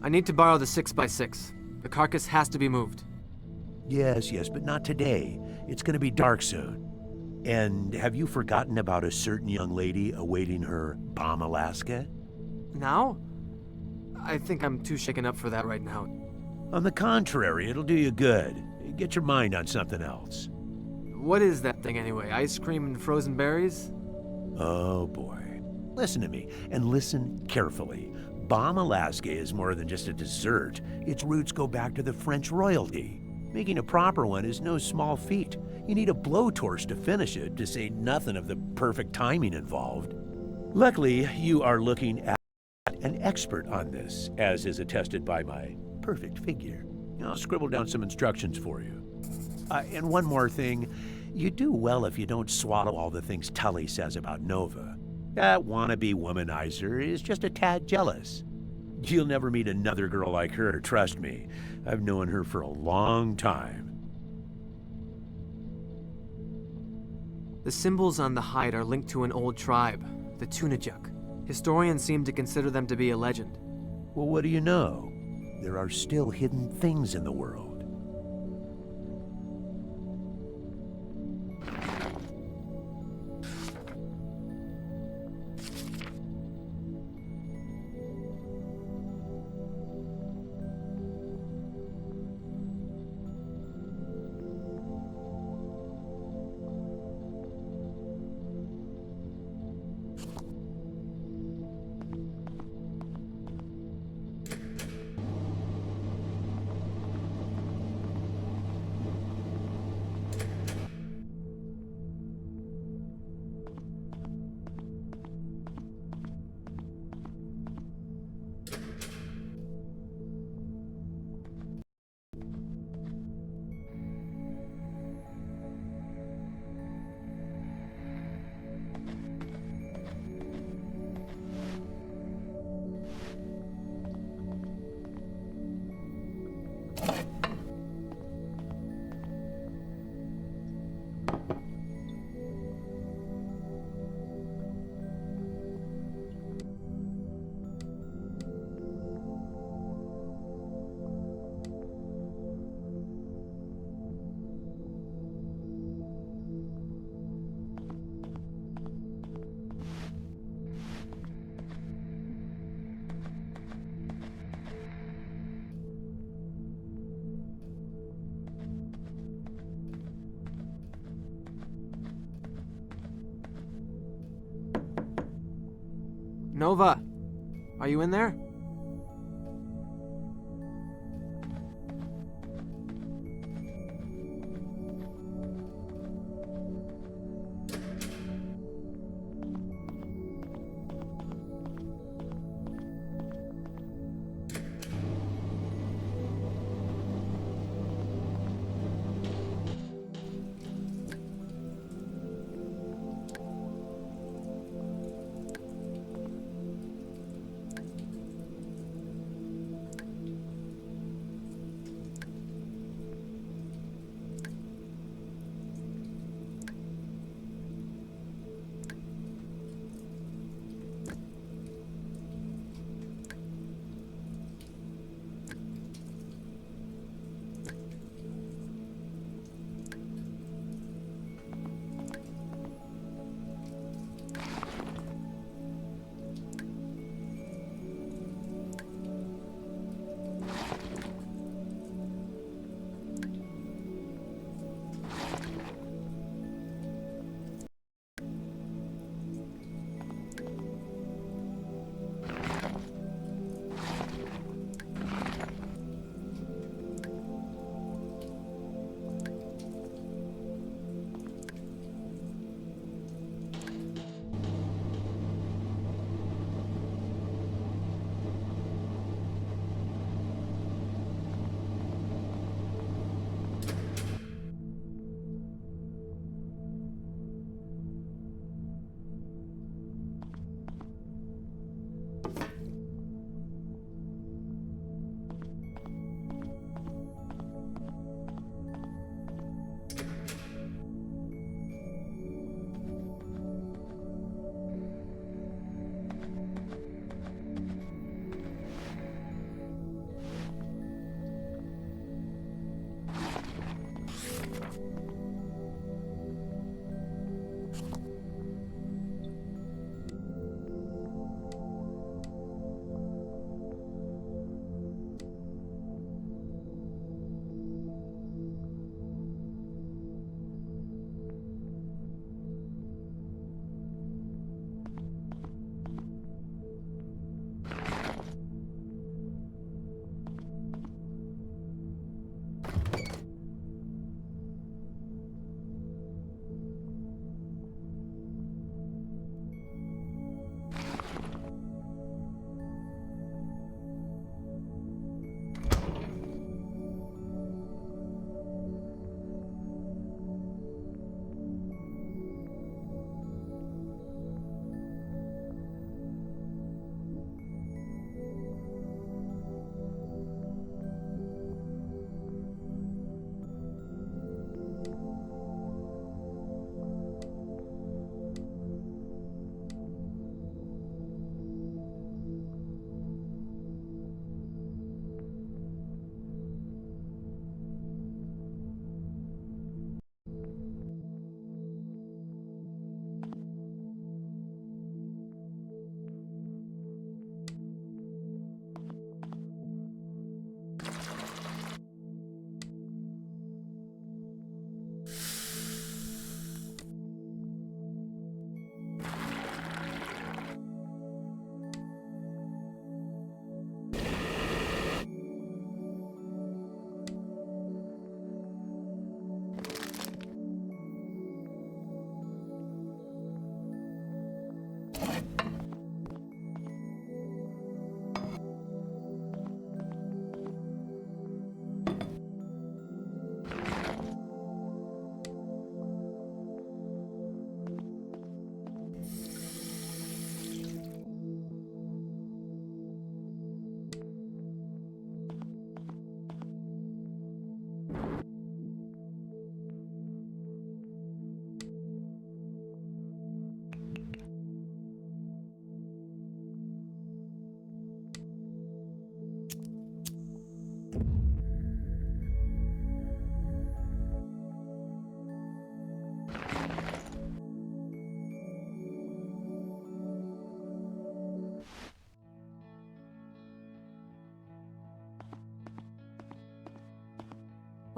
I need to borrow the 6x6. The carcass has to be moved. Yes, but not today. It's gonna be dark soon. And have you forgotten about a certain young lady awaiting her bomb Alaska? Now? I think I'm too shaken up for that right now. On the contrary, it'll do you good. Get your mind on something else. What is that thing anyway? Ice cream and frozen berries? Oh boy. Listen to me, and listen carefully. Bomb Alaska is more than just a dessert. Its roots go back to the French royalty. Making a proper one is no small feat. You need a blowtorch to finish it, to say nothing of the perfect timing involved. Luckily, you are looking at an expert on this, as is attested by my perfect figure. I'll scribble down some instructions for you. And one more thing, you do well if you don't swallow all the things Tully says about Nova. That wannabe womanizer is just a tad jealous. You'll never meet another girl like her, trust me. I've known her for a long time. The symbols on the hide are linked to an old tribe, the Tunajuk. Historians seem to consider them to be a legend. Well, what do you know? There are still hidden things in the world. Nova, are you in there?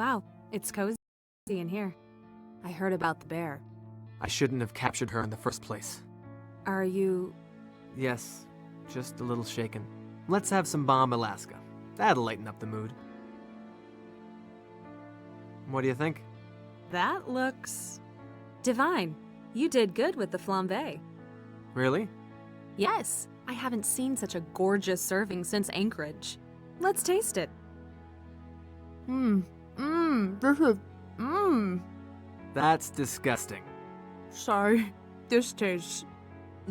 Wow, it's cozy in here. I heard about the bear. I shouldn't have captured her in the first place. Are you... Yes, just a little shaken. Let's have some Bomb Alaska. That'll lighten up the mood. What do you think? That looks... divine. You did good with the flambe. Really? Yes, I haven't seen such a gorgeous serving since Anchorage. Let's taste it. This is... That's disgusting. Sorry, this tastes...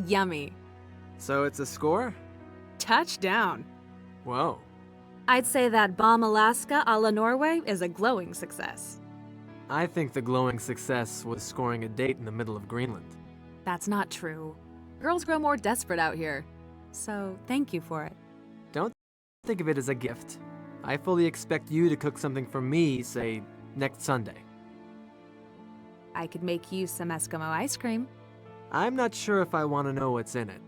yummy. So it's a score? Touchdown. Whoa. I'd say that Bomb Alaska a la Norway is a glowing success. I think the glowing success was scoring a date in the middle of Greenland. That's not true. Girls grow more desperate out here. So, thank you for it. Don't think of it as a gift. I fully expect you to cook something for me, say, next Sunday. I could make you some Eskimo ice cream. I'm not sure if I want to know what's in it.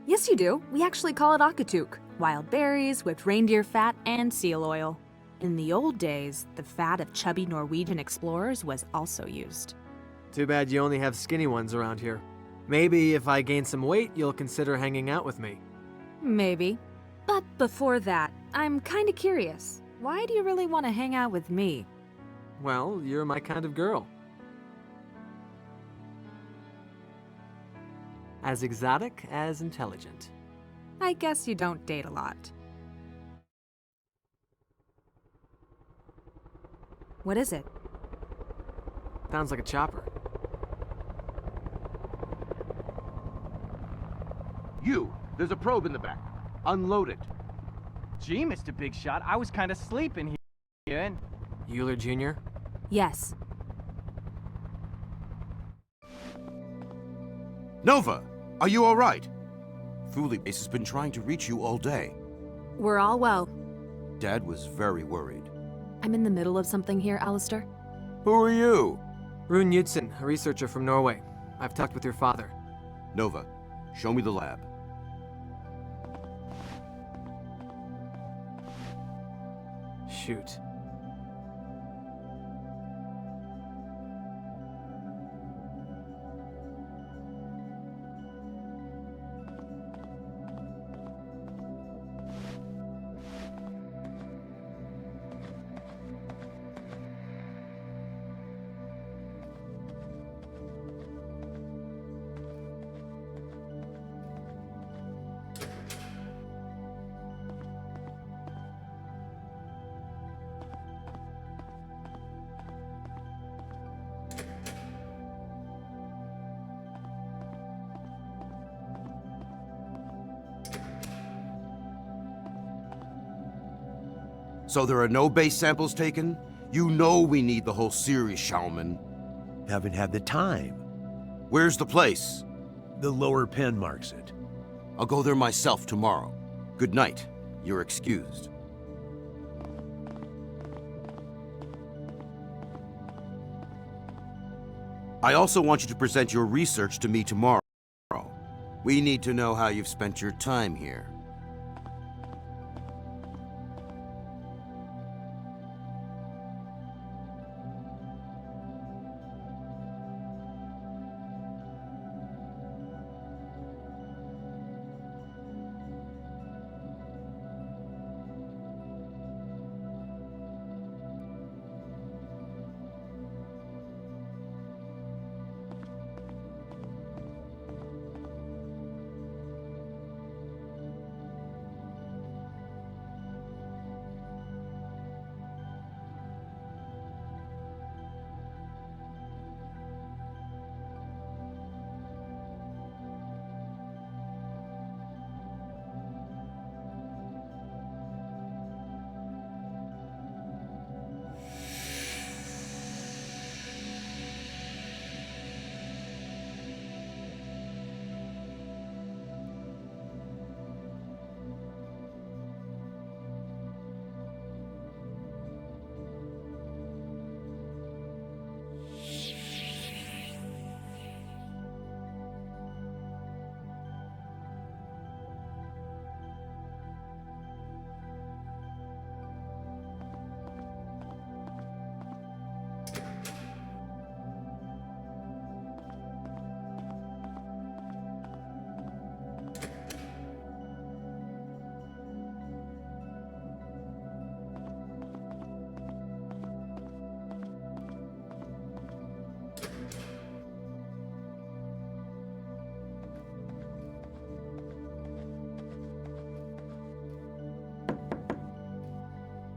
Yes, you do. We actually call it akatuk. Wild berries with reindeer fat and seal oil. In the old days, the fat of chubby Norwegian explorers was also used. Too bad you only have skinny ones around here. Maybe if I gain some weight, you'll consider hanging out with me. Maybe. But before that, I'm kinda curious. Why do you really want to hang out with me? Well, you're my kind of girl. As exotic as intelligent. I guess you don't date a lot. What is it? Sounds like a chopper. You, there's a probe in the back. Unload it. Gee, Mr. Big Shot, I was kind of sleeping here. And... Euler Jr.? Yes. Nova, are you all right? Thule Base has been trying to reach you all day. We're all well. Dad was very worried. I'm in the middle of something here, Alistair. Who are you? Rune Knudsen, a researcher from Norway. I've talked with your father. Nova, show me the lab. Shoot. So there are no base samples taken? You know we need the whole series, Shaolman. Haven't had the time. Where's the place? The lower pen marks it. I'll go there myself tomorrow. Good night. You're excused. I also want you to present your research to me tomorrow. We need to know how you've spent your time here.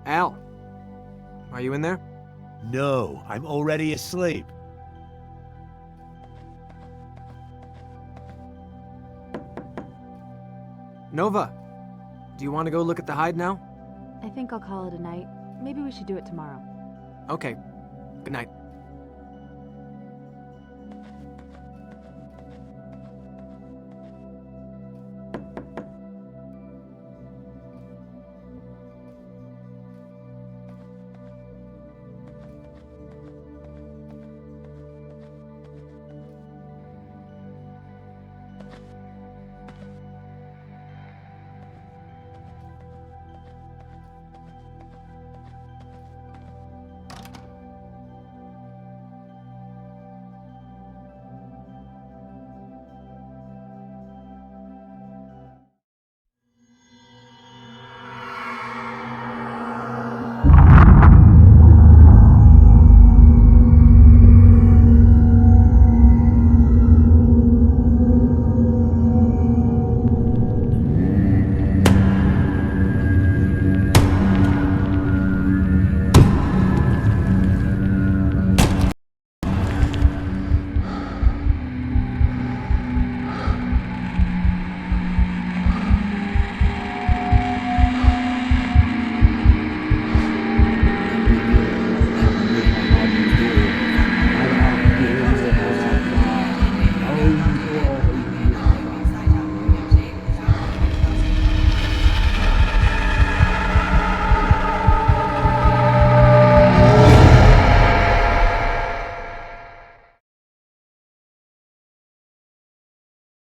Al, are you in there? No, I'm already asleep. Nova, do you want to go look at the hide now? I think I'll call it a night. Maybe we should do it tomorrow. Okay, good night.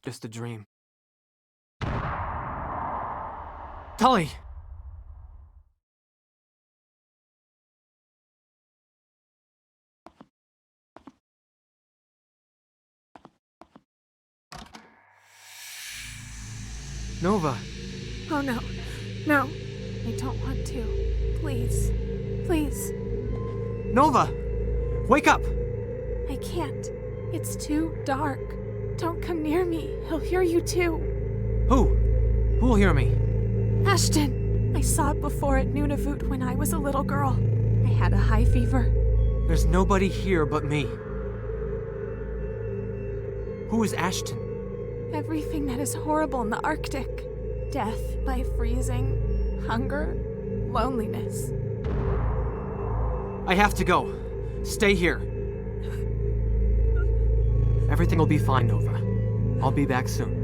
Just a dream. Tully! Nova! Oh no. No. I don't want to. Please. Please. Nova! Wake up! I can't. It's too dark. Don't come near me. He'll hear you too. Who? Who'll hear me? Ashton! I saw it before at Nunavut when I was a little girl. I had a high fever. There's nobody here but me. Who is Ashton? Everything that is horrible in the Arctic. Death by freezing. Hunger. Loneliness. I have to go. Stay here. Everything will be fine, Nova. I'll be back soon.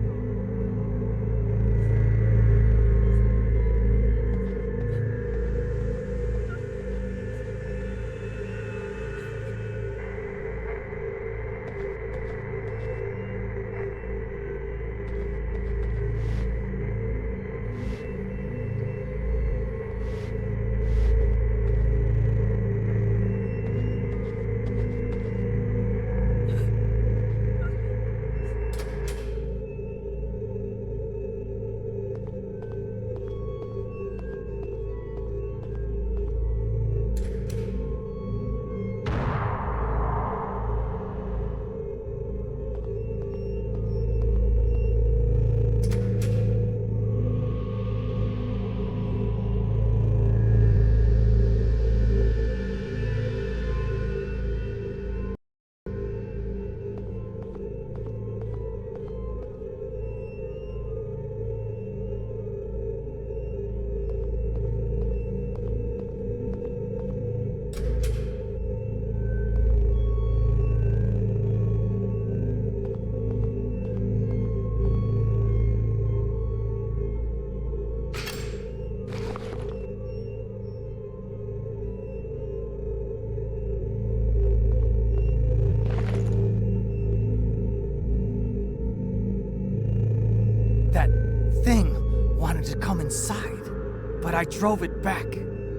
To come inside, but I drove it back.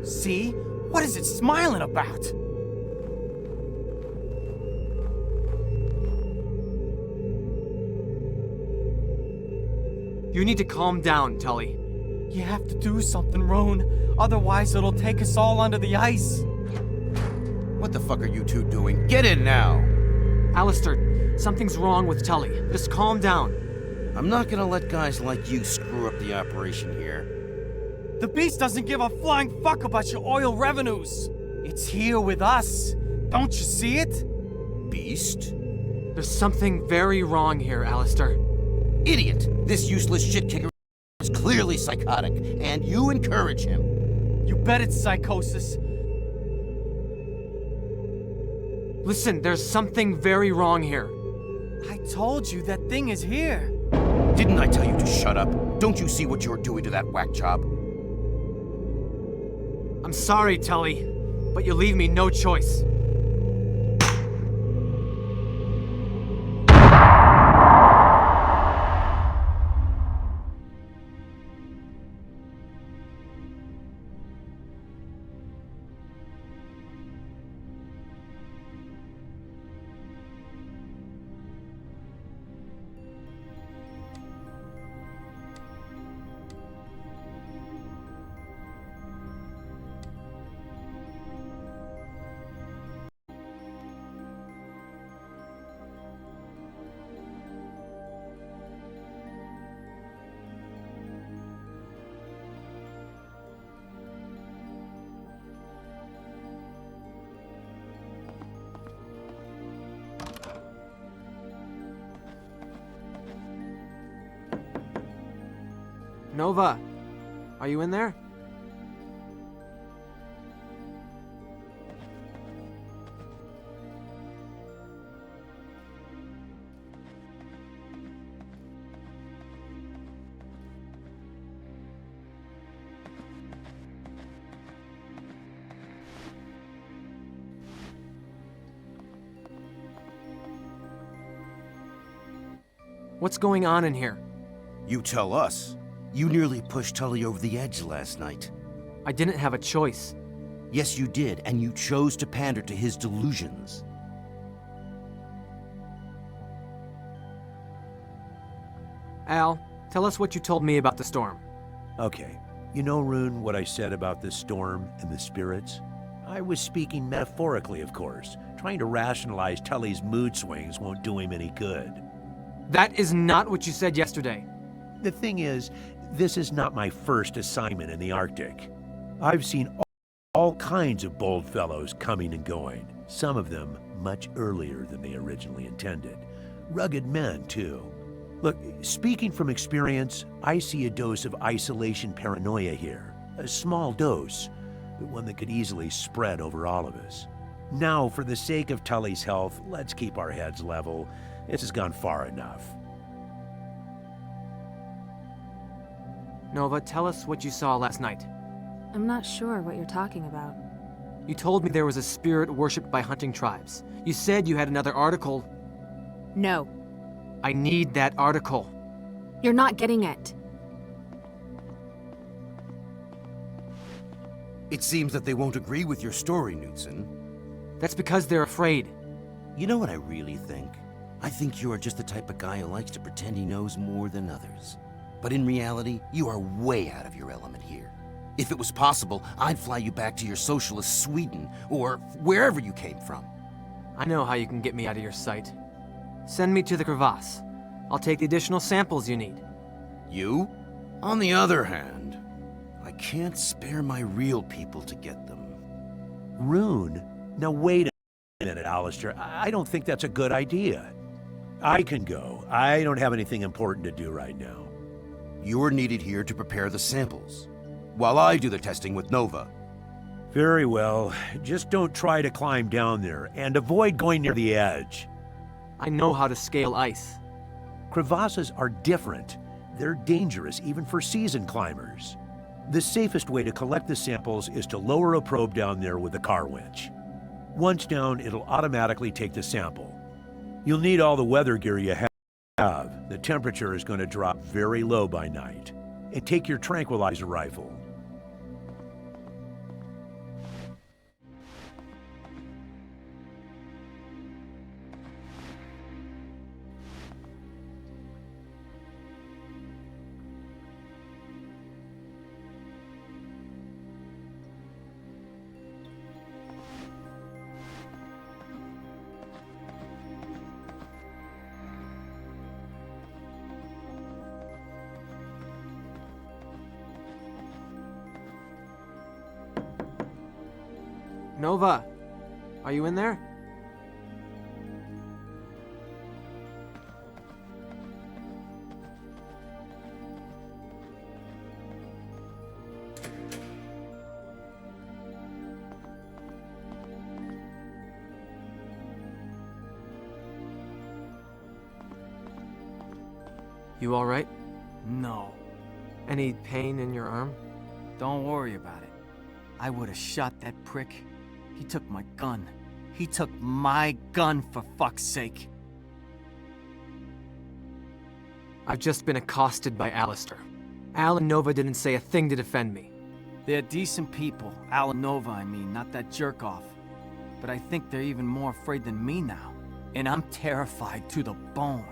See? What is it smiling about? You need to calm down, Tully. You have to do something, Roan. Otherwise, it'll take us all under the ice. What the fuck are you two doing? Get in now! Alistair, something's wrong with Tully. Just calm down. I'm not gonna let guys like you screw up the operation here. The beast doesn't give a flying fuck about your oil revenues. It's here with us. Don't you see it? Beast? There's something very wrong here, Alistair. Idiot! This useless shit kicker is clearly psychotic, and you encourage him. You bet it's psychosis. Listen, there's something very wrong here. I told you that thing is here. Didn't I tell you to shut up? Don't you see what you're doing to that whack job? I'm sorry, Tully, but you leave me no choice. Nova, are you in there? What's going on in here? You tell us. You nearly pushed Tully over the edge last night. I didn't have a choice. Yes, you did, and you chose to pander to his delusions. Al, tell us what you told me about the storm. Okay. You know, Rune, what I said about the storm and the spirits? I was speaking metaphorically, of course. Trying to rationalize Tully's mood swings won't do him any good. That is not what you said yesterday. The thing is, this is not my first assignment in the Arctic. I've seen all kinds of bold fellows coming and going, some of them much earlier than they originally intended. Rugged men, too. Look, speaking from experience, I see a dose of isolation paranoia here. A small dose, but one that could easily spread over all of us. Now, for the sake of Tully's health, let's keep our heads level. This has gone far enough. Nova, tell us what you saw last night. I'm not sure what you're talking about. You told me there was a spirit worshipped by hunting tribes. You said you had another article. No, I need that article. you're not getting it. It seems that they won't agree with your story, Knudsen. That's because they're afraid. You know what I really think? I think you are just the type of guy who likes to pretend he knows more than others. But in reality, you are way out of your element here. If it was possible, I'd fly you back to your socialist Sweden, or wherever you came from. I know how you can get me out of your sight. Send me to the crevasse. I'll take the additional samples you need. You? On the other hand, I can't spare my real people to get them. Rune? Now wait a minute, Alistair. I don't think that's a good idea. I can go. I don't have anything important to do right now. You're needed here to prepare the samples, while I do the testing with Nova. Very well. Just don't try to climb down there, and avoid going near the edge. I know how to scale ice. Crevasses are different. They're dangerous even for seasoned climbers. The safest way to collect the samples is to lower a probe down there with a car winch. Once down, it'll automatically take the sample. You'll need all the weather gear you have. The temperature is going to drop very low by night. And take your tranquilizer rifle. Nova, are you in there? You alright? No. Any pain in your arm? Don't worry about it. I would have shot that prick. He took my gun. He took my gun, for fuck's sake. I've just been accosted by Alistair. Al and Nova didn't say a thing to defend me. They're decent people. Al and Nova, I mean, not that jerk-off. But I think they're even more afraid than me now. And I'm terrified to the bone.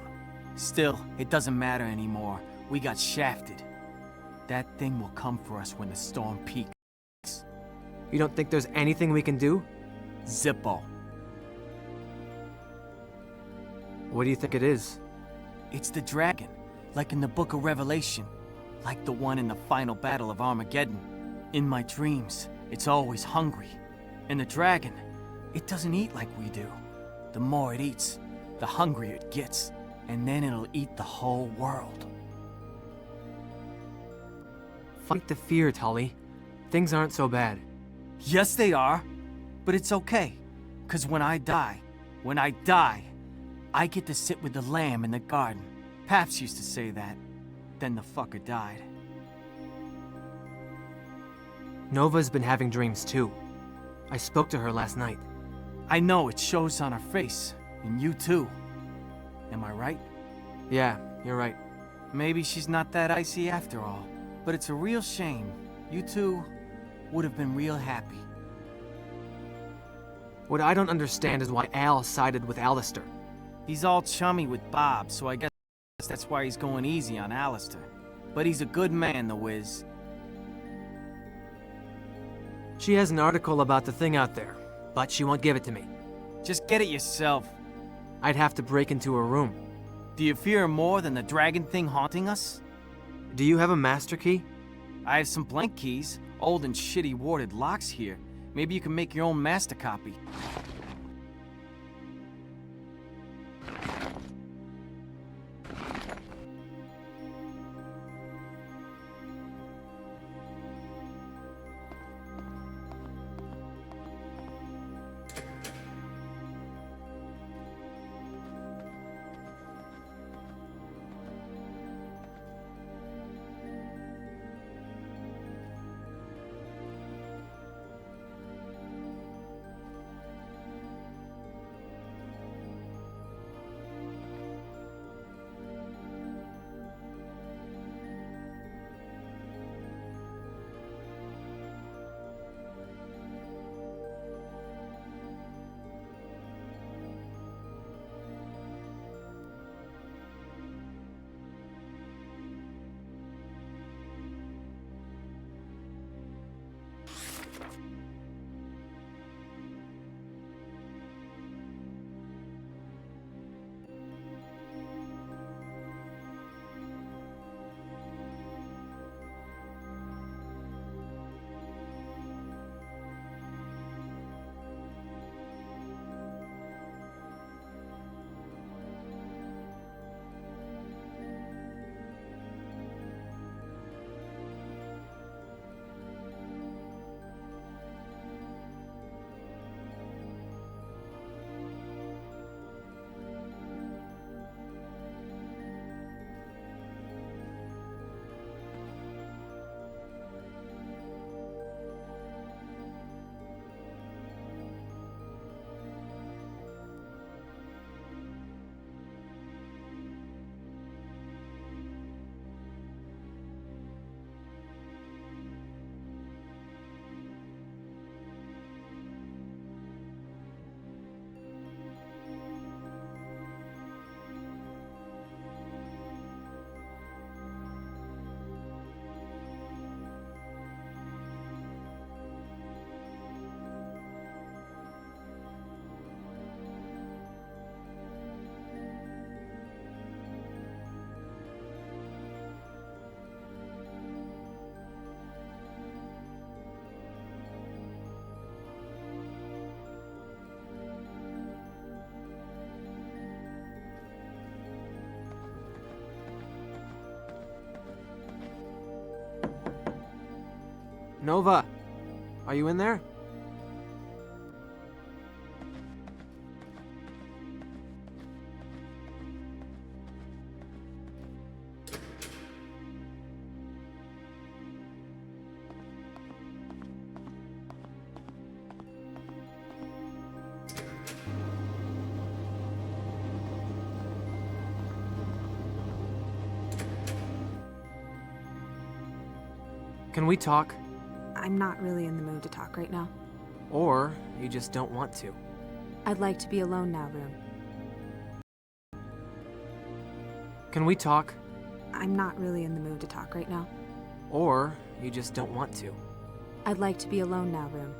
Still, it doesn't matter anymore. We got shafted. That thing will come for us when the storm peaks. You don't think there's anything we can do? Zippo. What do you think it is? It's the dragon, like in the Book of Revelation. Like the one in the final battle of Armageddon. In my dreams, it's always hungry. And the dragon, it doesn't eat like we do. The more it eats, the hungrier it gets. And then it'll eat the whole world. Fight the fear, Tully. Things aren't so bad. Yes, they are. But it's okay. 'Cause when I die, I get to sit with the lamb in the garden. Paps used to say that. Then the fucker died. Nova's been having dreams too. I spoke to her last night. I know, it shows on her face. And you too. Am I right? Yeah, you're right. Maybe she's not that icy after all. But it's a real shame. You two would have been real happy. What I don't understand is why Al sided with Alistair. He's all chummy with Bob, so I guess that's why he's going easy on Alistair. But he's a good man, the Wiz. She has an article about the thing out there, but she won't give it to me. Just get it yourself. I'd have to break into her room. Do you fear more than the dragon thing haunting us? Do you have a master key? I have some blank keys, old and shitty warded locks here. Maybe you can make your own master copy. Nova, are you in there? Can we talk? I'm not really in the mood to talk right now. Or you just don't want to? I'd like to be alone now, Rune. Can we talk? I'm not really in the mood to talk right now. Or you just don't want to? I'd like to be alone now, Rune.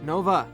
Nova!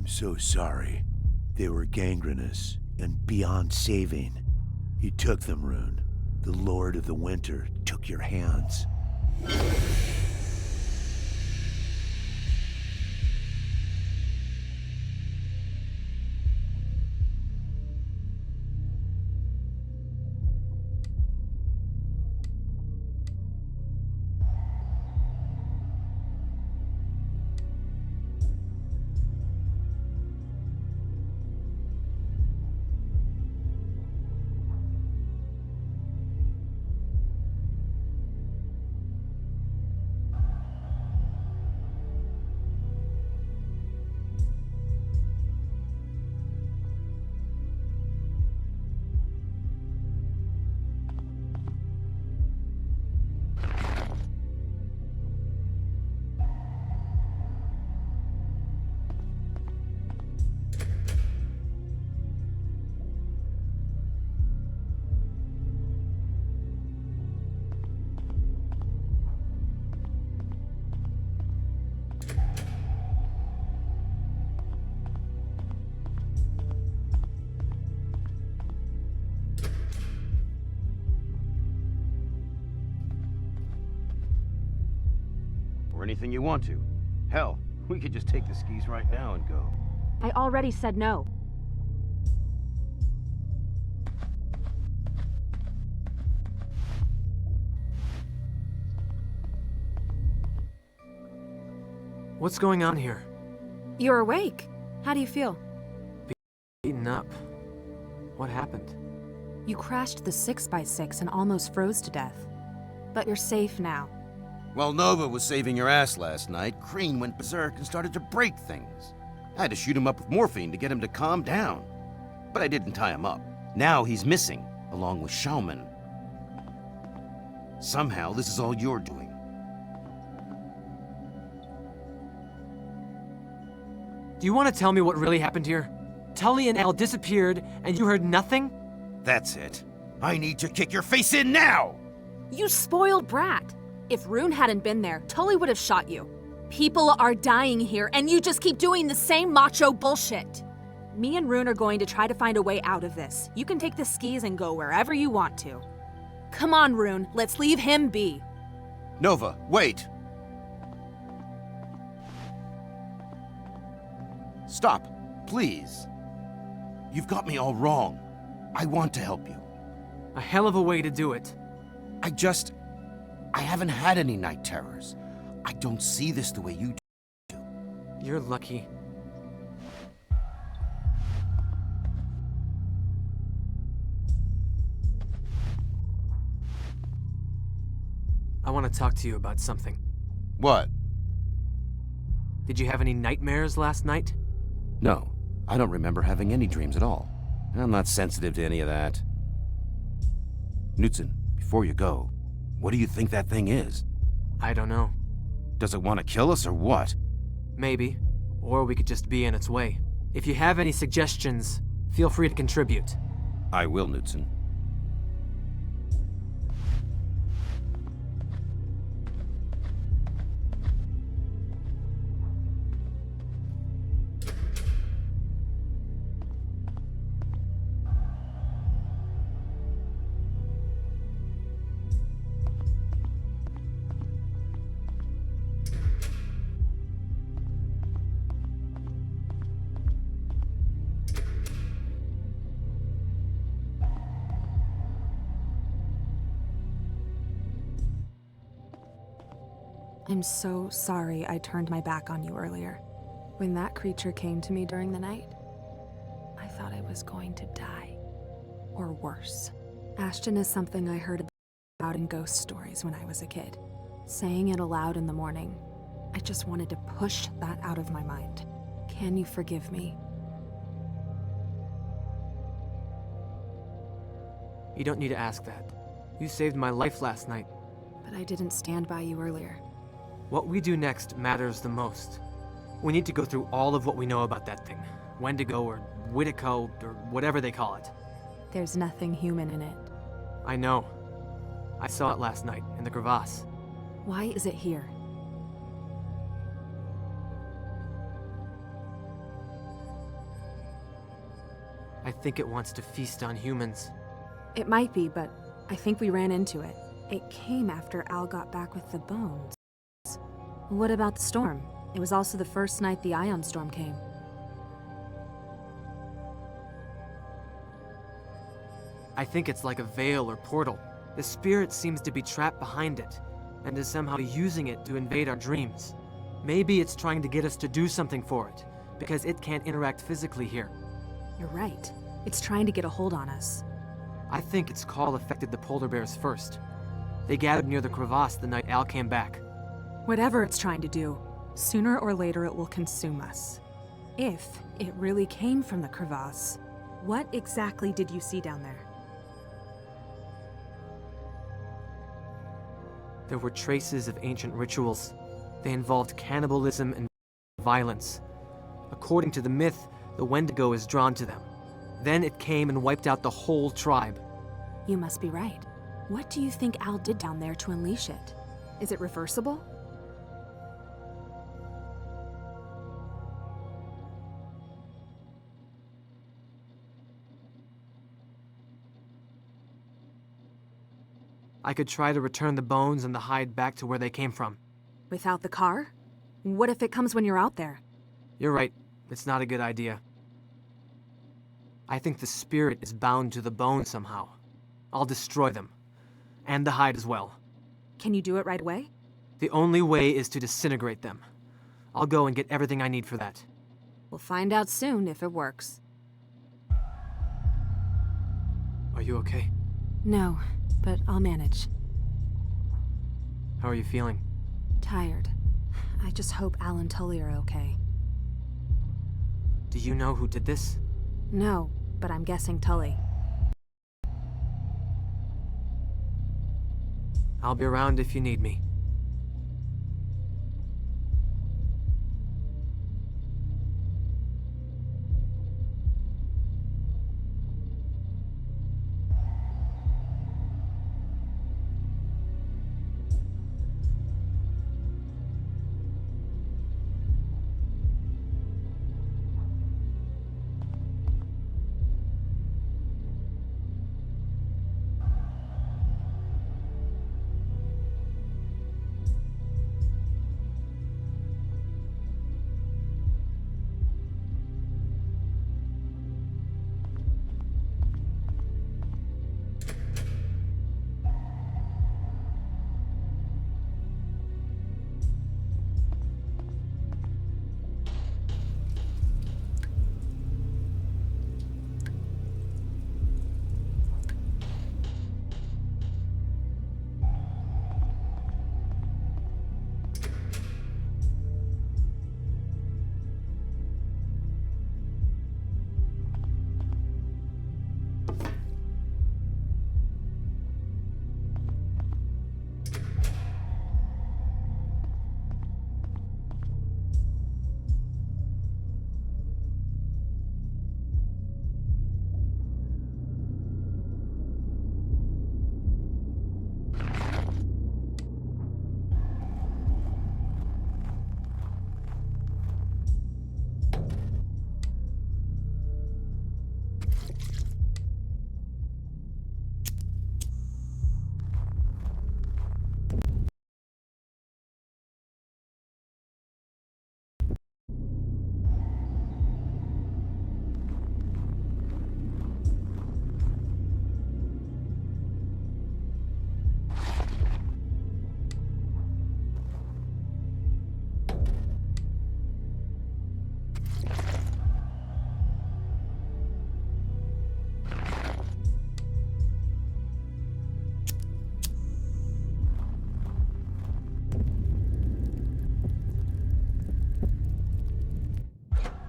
I'm so sorry. They were gangrenous and beyond saving. You took them, Rune. The Lord of the Winter took your hands. Or anything you want to. Hell, we could just take the skis right now and go. I already said no. What's going on here? You're awake. How do you feel? Beaten up. What happened? You crashed the 6x6 and almost froze to death. But you're safe now. While Nova was saving your ass last night, Crean went berserk and started to break things. I had to shoot him up with morphine to get him to calm down. But I didn't tie him up. Now he's missing, along with Schaumann. Somehow, this is all you're doing. Do you want to tell me what really happened here? Tully and Al disappeared, and you heard nothing? That's it. I need to kick your face in now! You spoiled brat. If Rune hadn't been there, Tully would have shot you. People are dying here, and you just keep doing the same macho bullshit. Me and Rune are going to try to find a way out of this. You can take the skis and go wherever you want to. Come on, Rune, let's leave him be. Nova, wait! Stop, please. You've got me all wrong. I want to help you. A hell of a way to do it. I haven't had any night terrors. I don't see this the way you do. You're lucky. I want to talk to you about something. What? Did you have any nightmares last night? No, I don't remember having any dreams at all. I'm not sensitive to any of that. Knudsen, before you go, what do you think that thing is? I don't know. Does it want to kill us or what? Maybe. Or we could just be in its way. If you have any suggestions, feel free to contribute. I will, Knudsen. I'm so sorry I turned my back on you earlier. When that creature came to me during the night, I thought I was going to die. Or worse. Ashton is something I heard about in ghost stories when I was a kid. Saying it aloud in the morning, I just wanted to push that out of my mind. Can you forgive me? You don't need to ask that. You saved my life last night. But I didn't stand by you earlier. What we do next matters the most. We need to go through all of what we know about that thing. Wendigo or Whitico or whatever they call it. There's nothing human in it. I know. I saw it last night in the crevasse. Why is it here? I think it wants to feast on humans. It might be, but I think we ran into it. It came after Al got back with the bones. What about the storm? It was also the first night the ion storm came. I think it's like a veil or portal. The spirit seems to be trapped behind it, and is somehow using it to invade our dreams. Maybe it's trying to get us to do something for it, because it can't interact physically here. You're right. It's trying to get a hold on us. I think its call affected the polar bears first. They gathered near the crevasse the night Al came back. Whatever it's trying to do, sooner or later it will consume us. If it really came from the crevasse, what exactly did you see down there? There were traces of ancient rituals. They involved cannibalism and violence. According to the myth, the Wendigo is drawn to them. Then it came and wiped out the whole tribe. You must be right. What do you think Al did down there to unleash it? Is it reversible? I could try to return the bones and the hide back to where they came from. Without the car? What if it comes when you're out there? You're right. It's not a good idea. I think the spirit is bound to the bones somehow. I'll destroy them. And the hide as well. Can you do it right away? The only way is to disintegrate them. I'll go and get everything I need for that. We'll find out soon if it works. Are you okay? No, but I'll manage. How are you feeling? Tired. I just hope Al and Tully are okay. Do you know who did this? No, but I'm guessing Tully. I'll be around if you need me.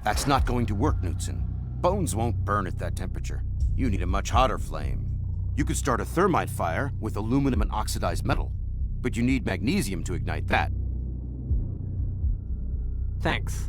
That's not going to work, Knudsen. Bones won't burn at that temperature. You need a much hotter flame. You could start a thermite fire with aluminum and oxidized metal, but you need magnesium to ignite that. Thanks.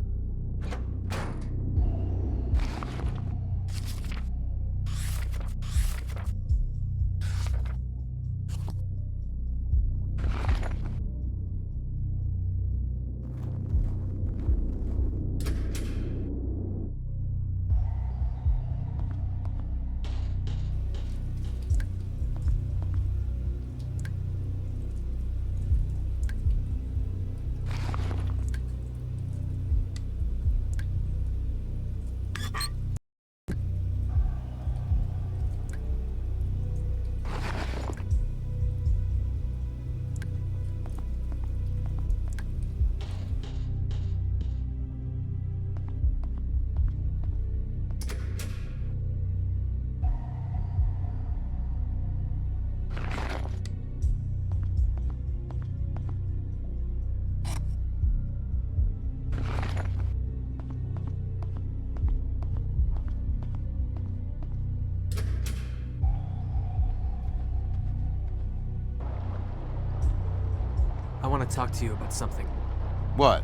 want to talk to you about something. What?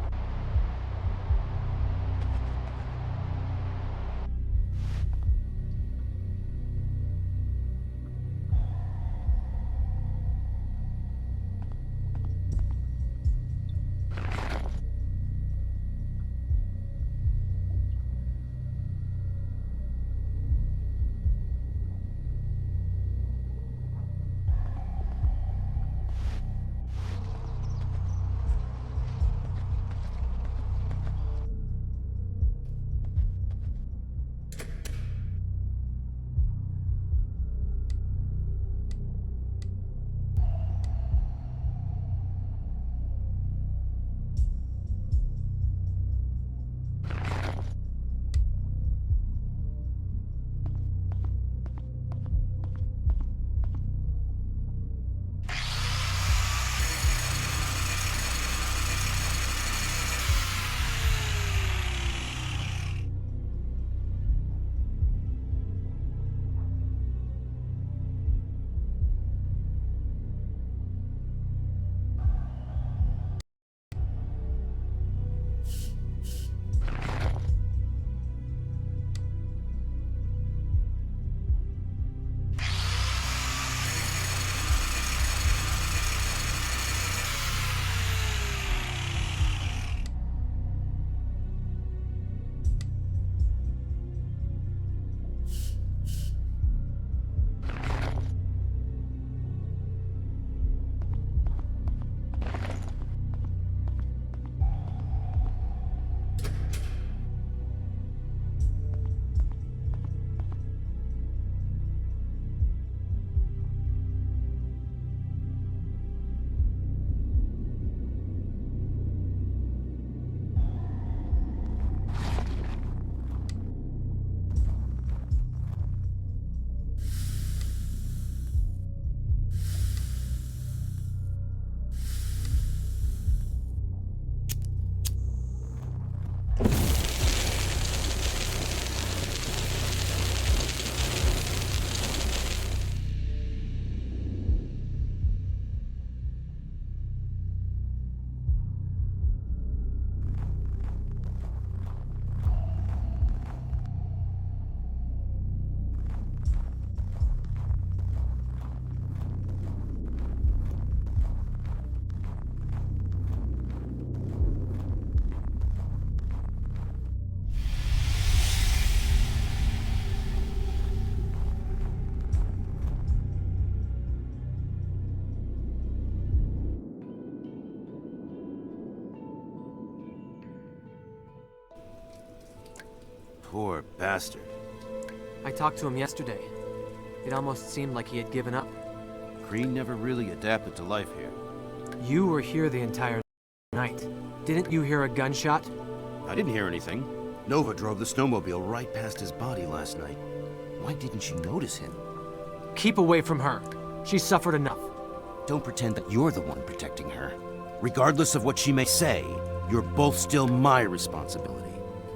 Poor bastard. I talked to him yesterday. It almost seemed like he had given up. Green never really adapted to life here. You were here the entire night. Didn't you hear a gunshot? I didn't hear anything. Nova drove the snowmobile right past his body last night. Why didn't you notice him? Keep away from her. She suffered enough. Don't pretend that you're the one protecting her. Regardless of what she may say, you're both still my responsibility.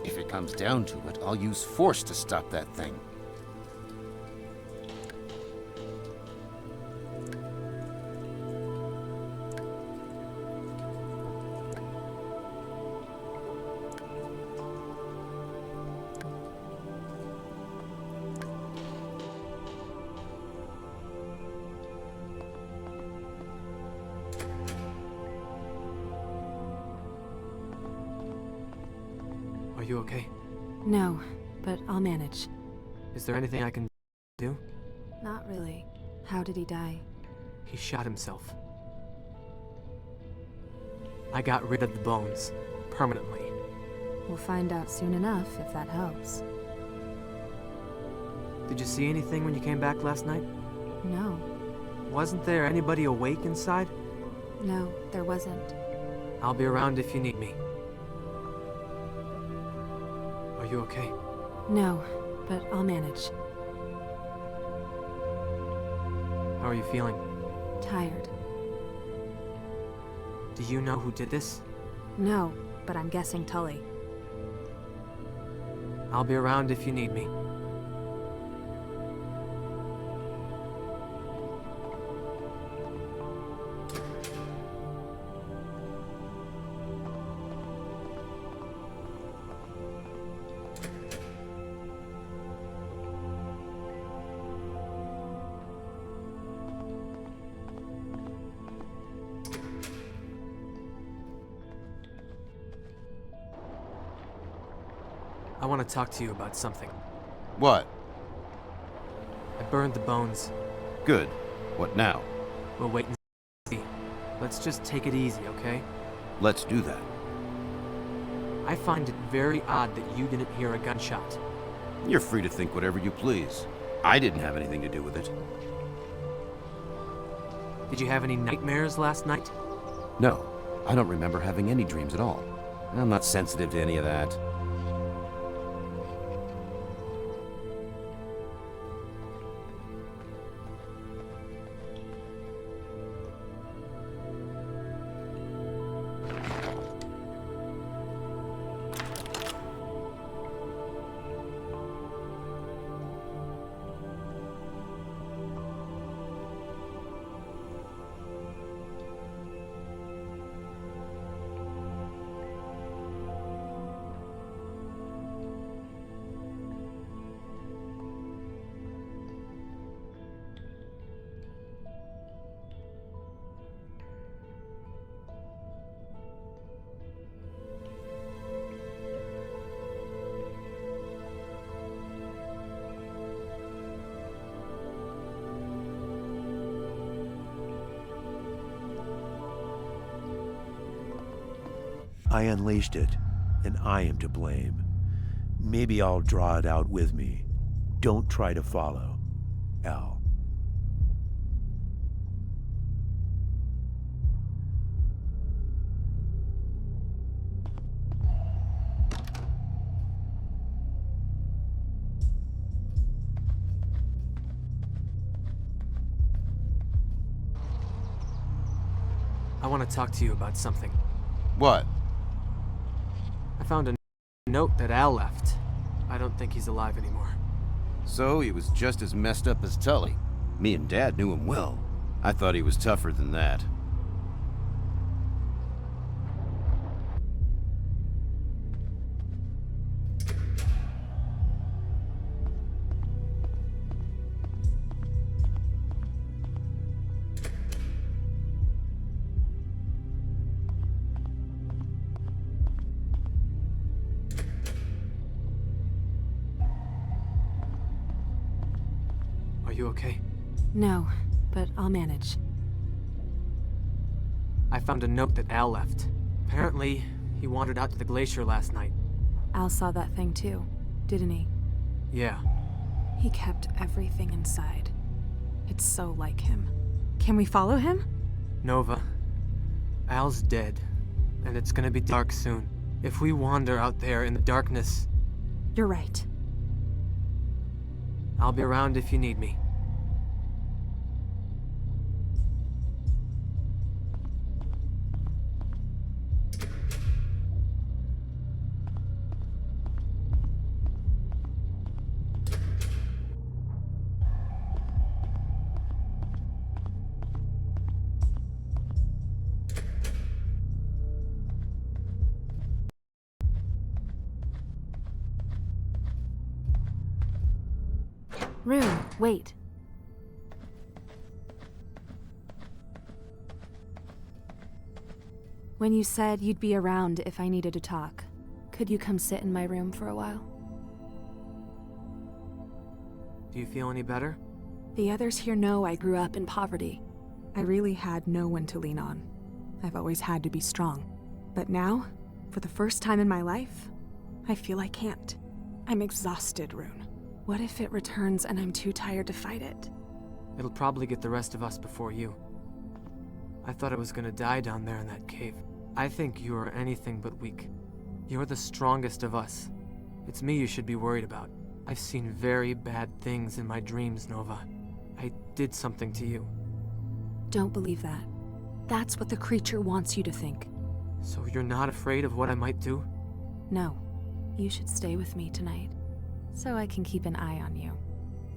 If it comes down to it, I'll use force to stop that thing. Are you okay? No, but I'll manage. Is there anything I can do? Not really. How did he die? He shot himself. I got rid of the bones. Permanently. We'll find out soon enough if that helps. Did you see anything when you came back last night? No. Wasn't there anybody awake inside? No, there wasn't. I'll be around if you need me. Are you okay? No, but I'll manage. How are you feeling? Tired. Do you know who did this? No, but I'm guessing Tully. I'll be around if you need me. I want to talk to you about something. What? I burned the bones. Good. What now? We'll wait and see. Let's just take it easy, okay? Let's do that. I find it very odd that you didn't hear a gunshot. You're free to think whatever you please. I didn't have anything to do with it. Did you have any nightmares last night? No, I don't remember having any dreams at all. I'm not sensitive to any of that. I unleashed it, and I am to blame. Maybe I'll draw it out with me. Don't try to follow. Al. I want to talk to you about something. What? I found a note that Al left. I don't think he's alive anymore. So he was just as messed up as Tully. Me and Dad knew him well. I thought he was tougher than that. Are you okay? No, but I'll manage. I found a note that Al left. Apparently, he wandered out to the glacier last night. Al saw that thing too, didn't he? Yeah. He kept everything inside. It's so like him. Can we follow him? Nova, Al's dead, and it's gonna be dark soon. If we wander out there in the darkness, You're right. I'll be around if you need me. Rune, wait. When you said you'd be around if I needed to talk, could you come sit in my room for a while? Do you feel any better? The others here know I grew up in poverty. I really had no one to lean on. I've always had to be strong. But now, for the first time in my life, I feel I can't. I'm exhausted, Rune. What if it returns and I'm too tired to fight it? It'll probably get the rest of us before you. I thought I was gonna die down there in that cave. I think you are anything but weak. You're the strongest of us. It's me you should be worried about. I've seen very bad things in my dreams, Nova. I did something to you. Don't believe that. That's what the creature wants you to think. So you're not afraid of what I might do? No, you should stay with me tonight, so I can keep an eye on you.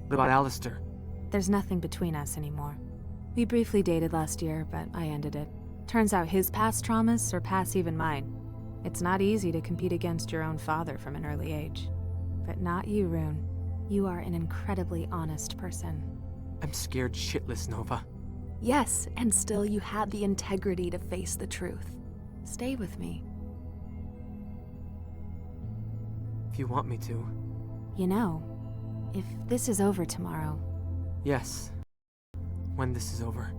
What about Alistair? There's nothing between us anymore. We briefly dated last year, but I ended it. Turns out his past traumas surpass even mine. It's not easy to compete against your own father from an early age. But not you, Rune. You are an incredibly honest person. I'm scared shitless, Nova. Yes, and still you had the integrity to face the truth. Stay with me. If if you want me to. You know, if this is over tomorrow, Yes. When this is over.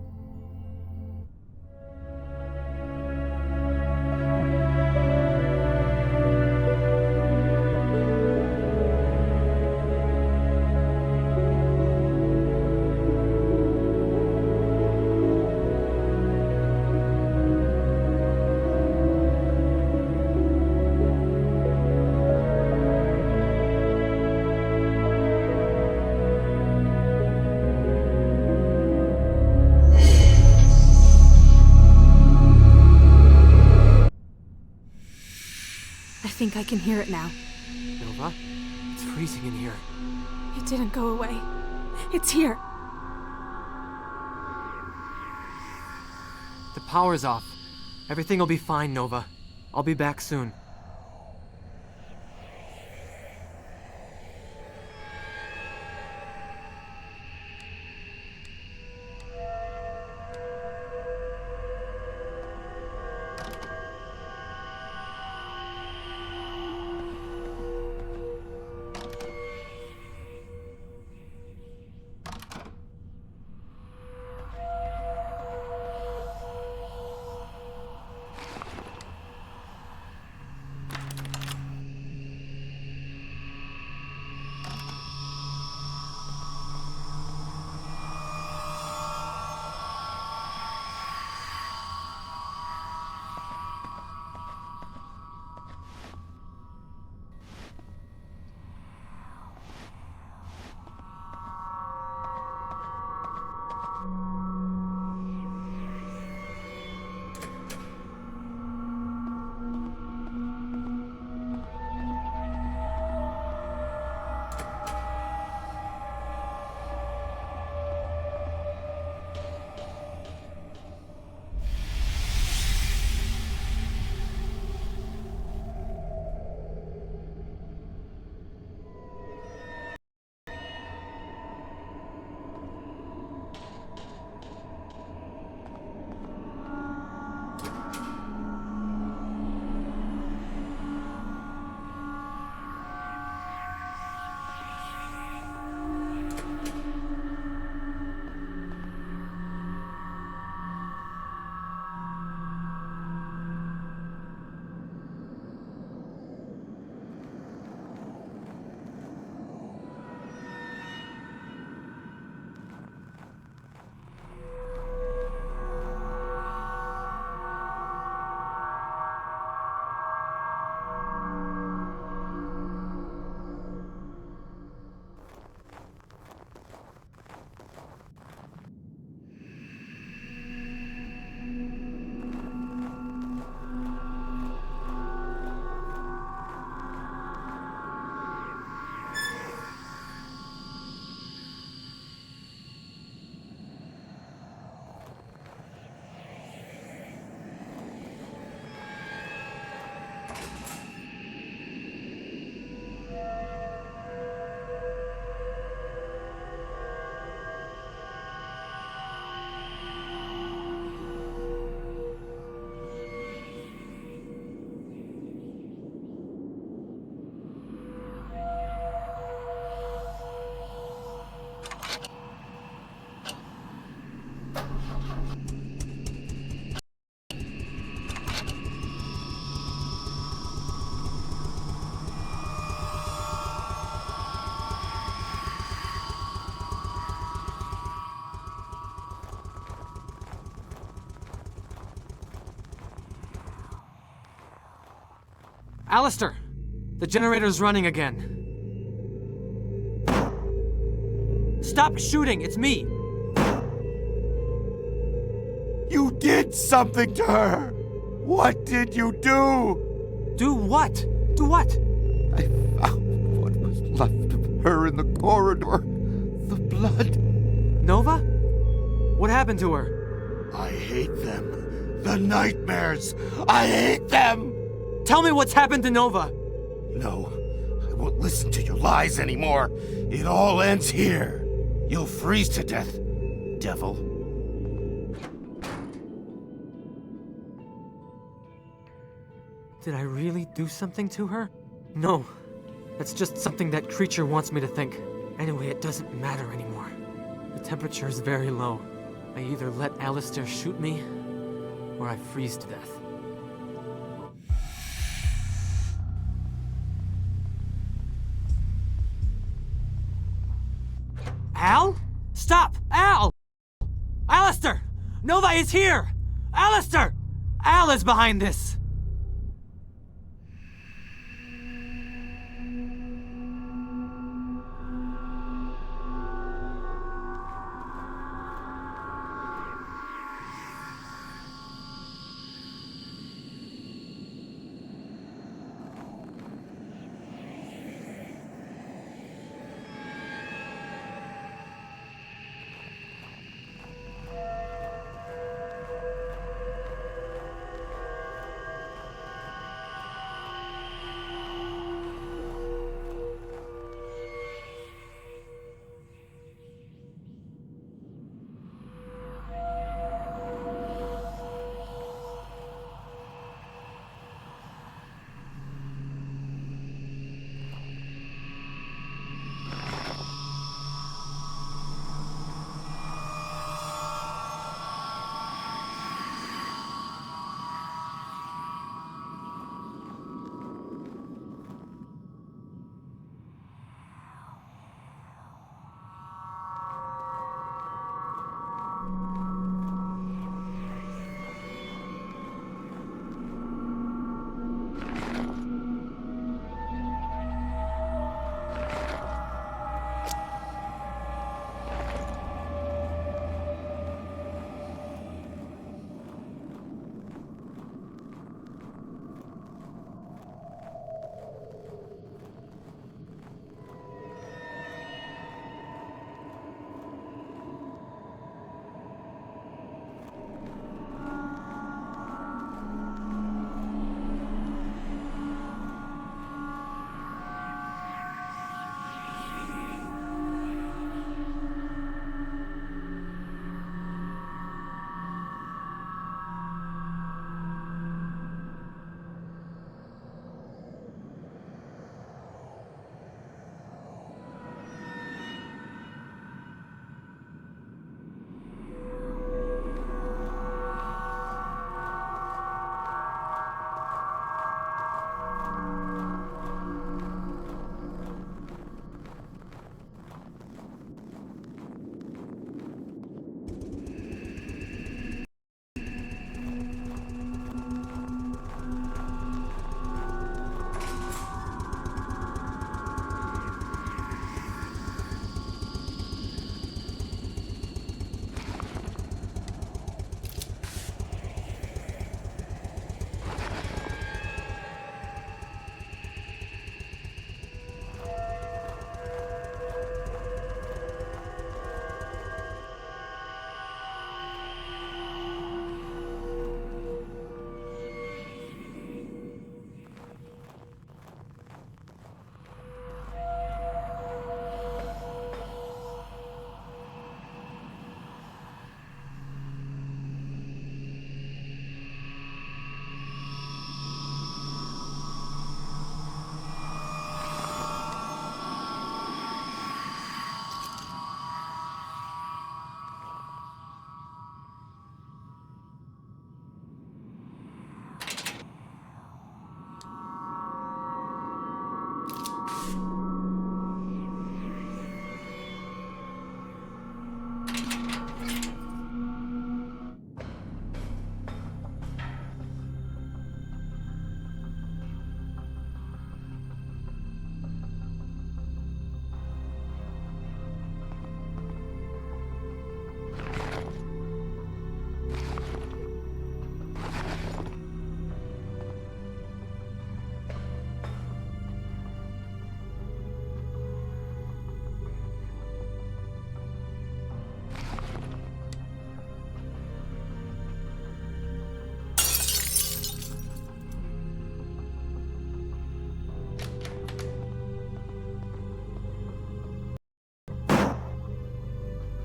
I think I can hear it now. Nova? It's freezing in here. It didn't go away. It's here. The power's off. Everything will be fine, Nova. I'll be back soon. Alistair! The generator's running again. Stop shooting! It's me! You did something to her! What did you do? Do what? Do what? I found what was left of her in the corridor. The blood. Nova? What happened to her? I hate them. The nightmares. I hate them! Tell me what's happened to Nova! No, I won't listen to your lies anymore. It all ends here. You'll freeze to death, devil. Did I really do something to her? No. That's just something that creature wants me to think. Anyway, it doesn't matter anymore. The temperature is very low. I either let Alistair shoot me, or I freeze to death. Al? Stop! Al! Alistair! Nova is here! Alistair! Al is behind this!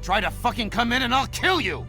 Try to fucking come in and I'll kill you!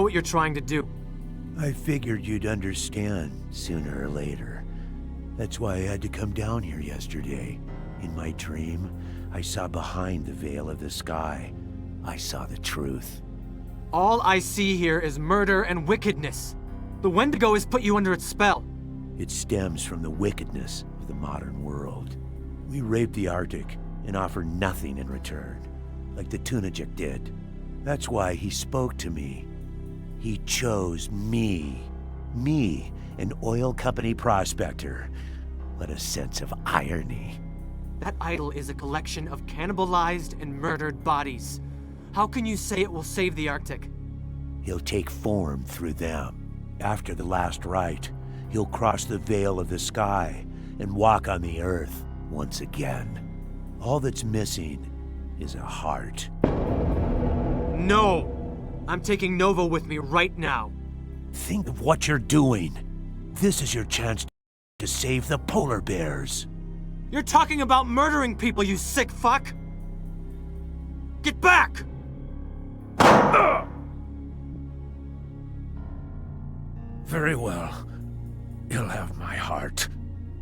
what you're trying to do. I figured you'd understand sooner or later. That's why I had to come down here yesterday. In my dream, I saw behind the veil of the sky. I saw the truth. All I see here is murder and wickedness. The Wendigo has put you under its spell. It stems from the wickedness of the modern world. We rape the Arctic and offer nothing in return, like the Tunajik did. That's why he spoke to me. He chose me. Me, an oil company prospector. What a sense of irony. That idol is a collection of cannibalized and murdered bodies. How can you say it will save the Arctic? He'll take form through them. After the last rite, he'll cross the veil of the sky and walk on the earth once again. All that's missing is a heart. No! I'm taking Nova with me right now. Think of what you're doing. This is your chance to save the polar bears. You're talking about murdering people, you sick fuck! Get back! Very well. You'll have my heart.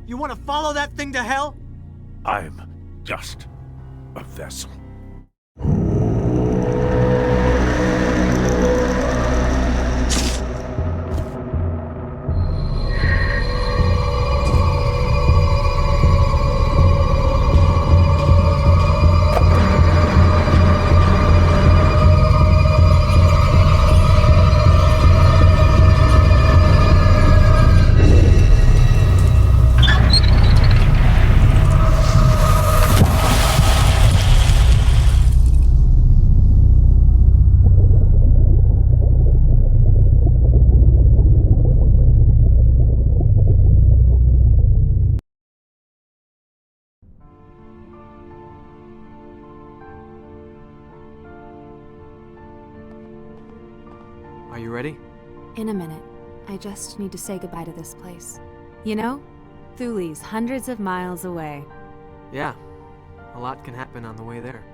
You want to follow that thing to hell? I'm just a vessel. Are you ready? In a minute. I just need to say goodbye to this place. You know, Thule's hundreds of miles away. Yeah. A lot can happen on the way there.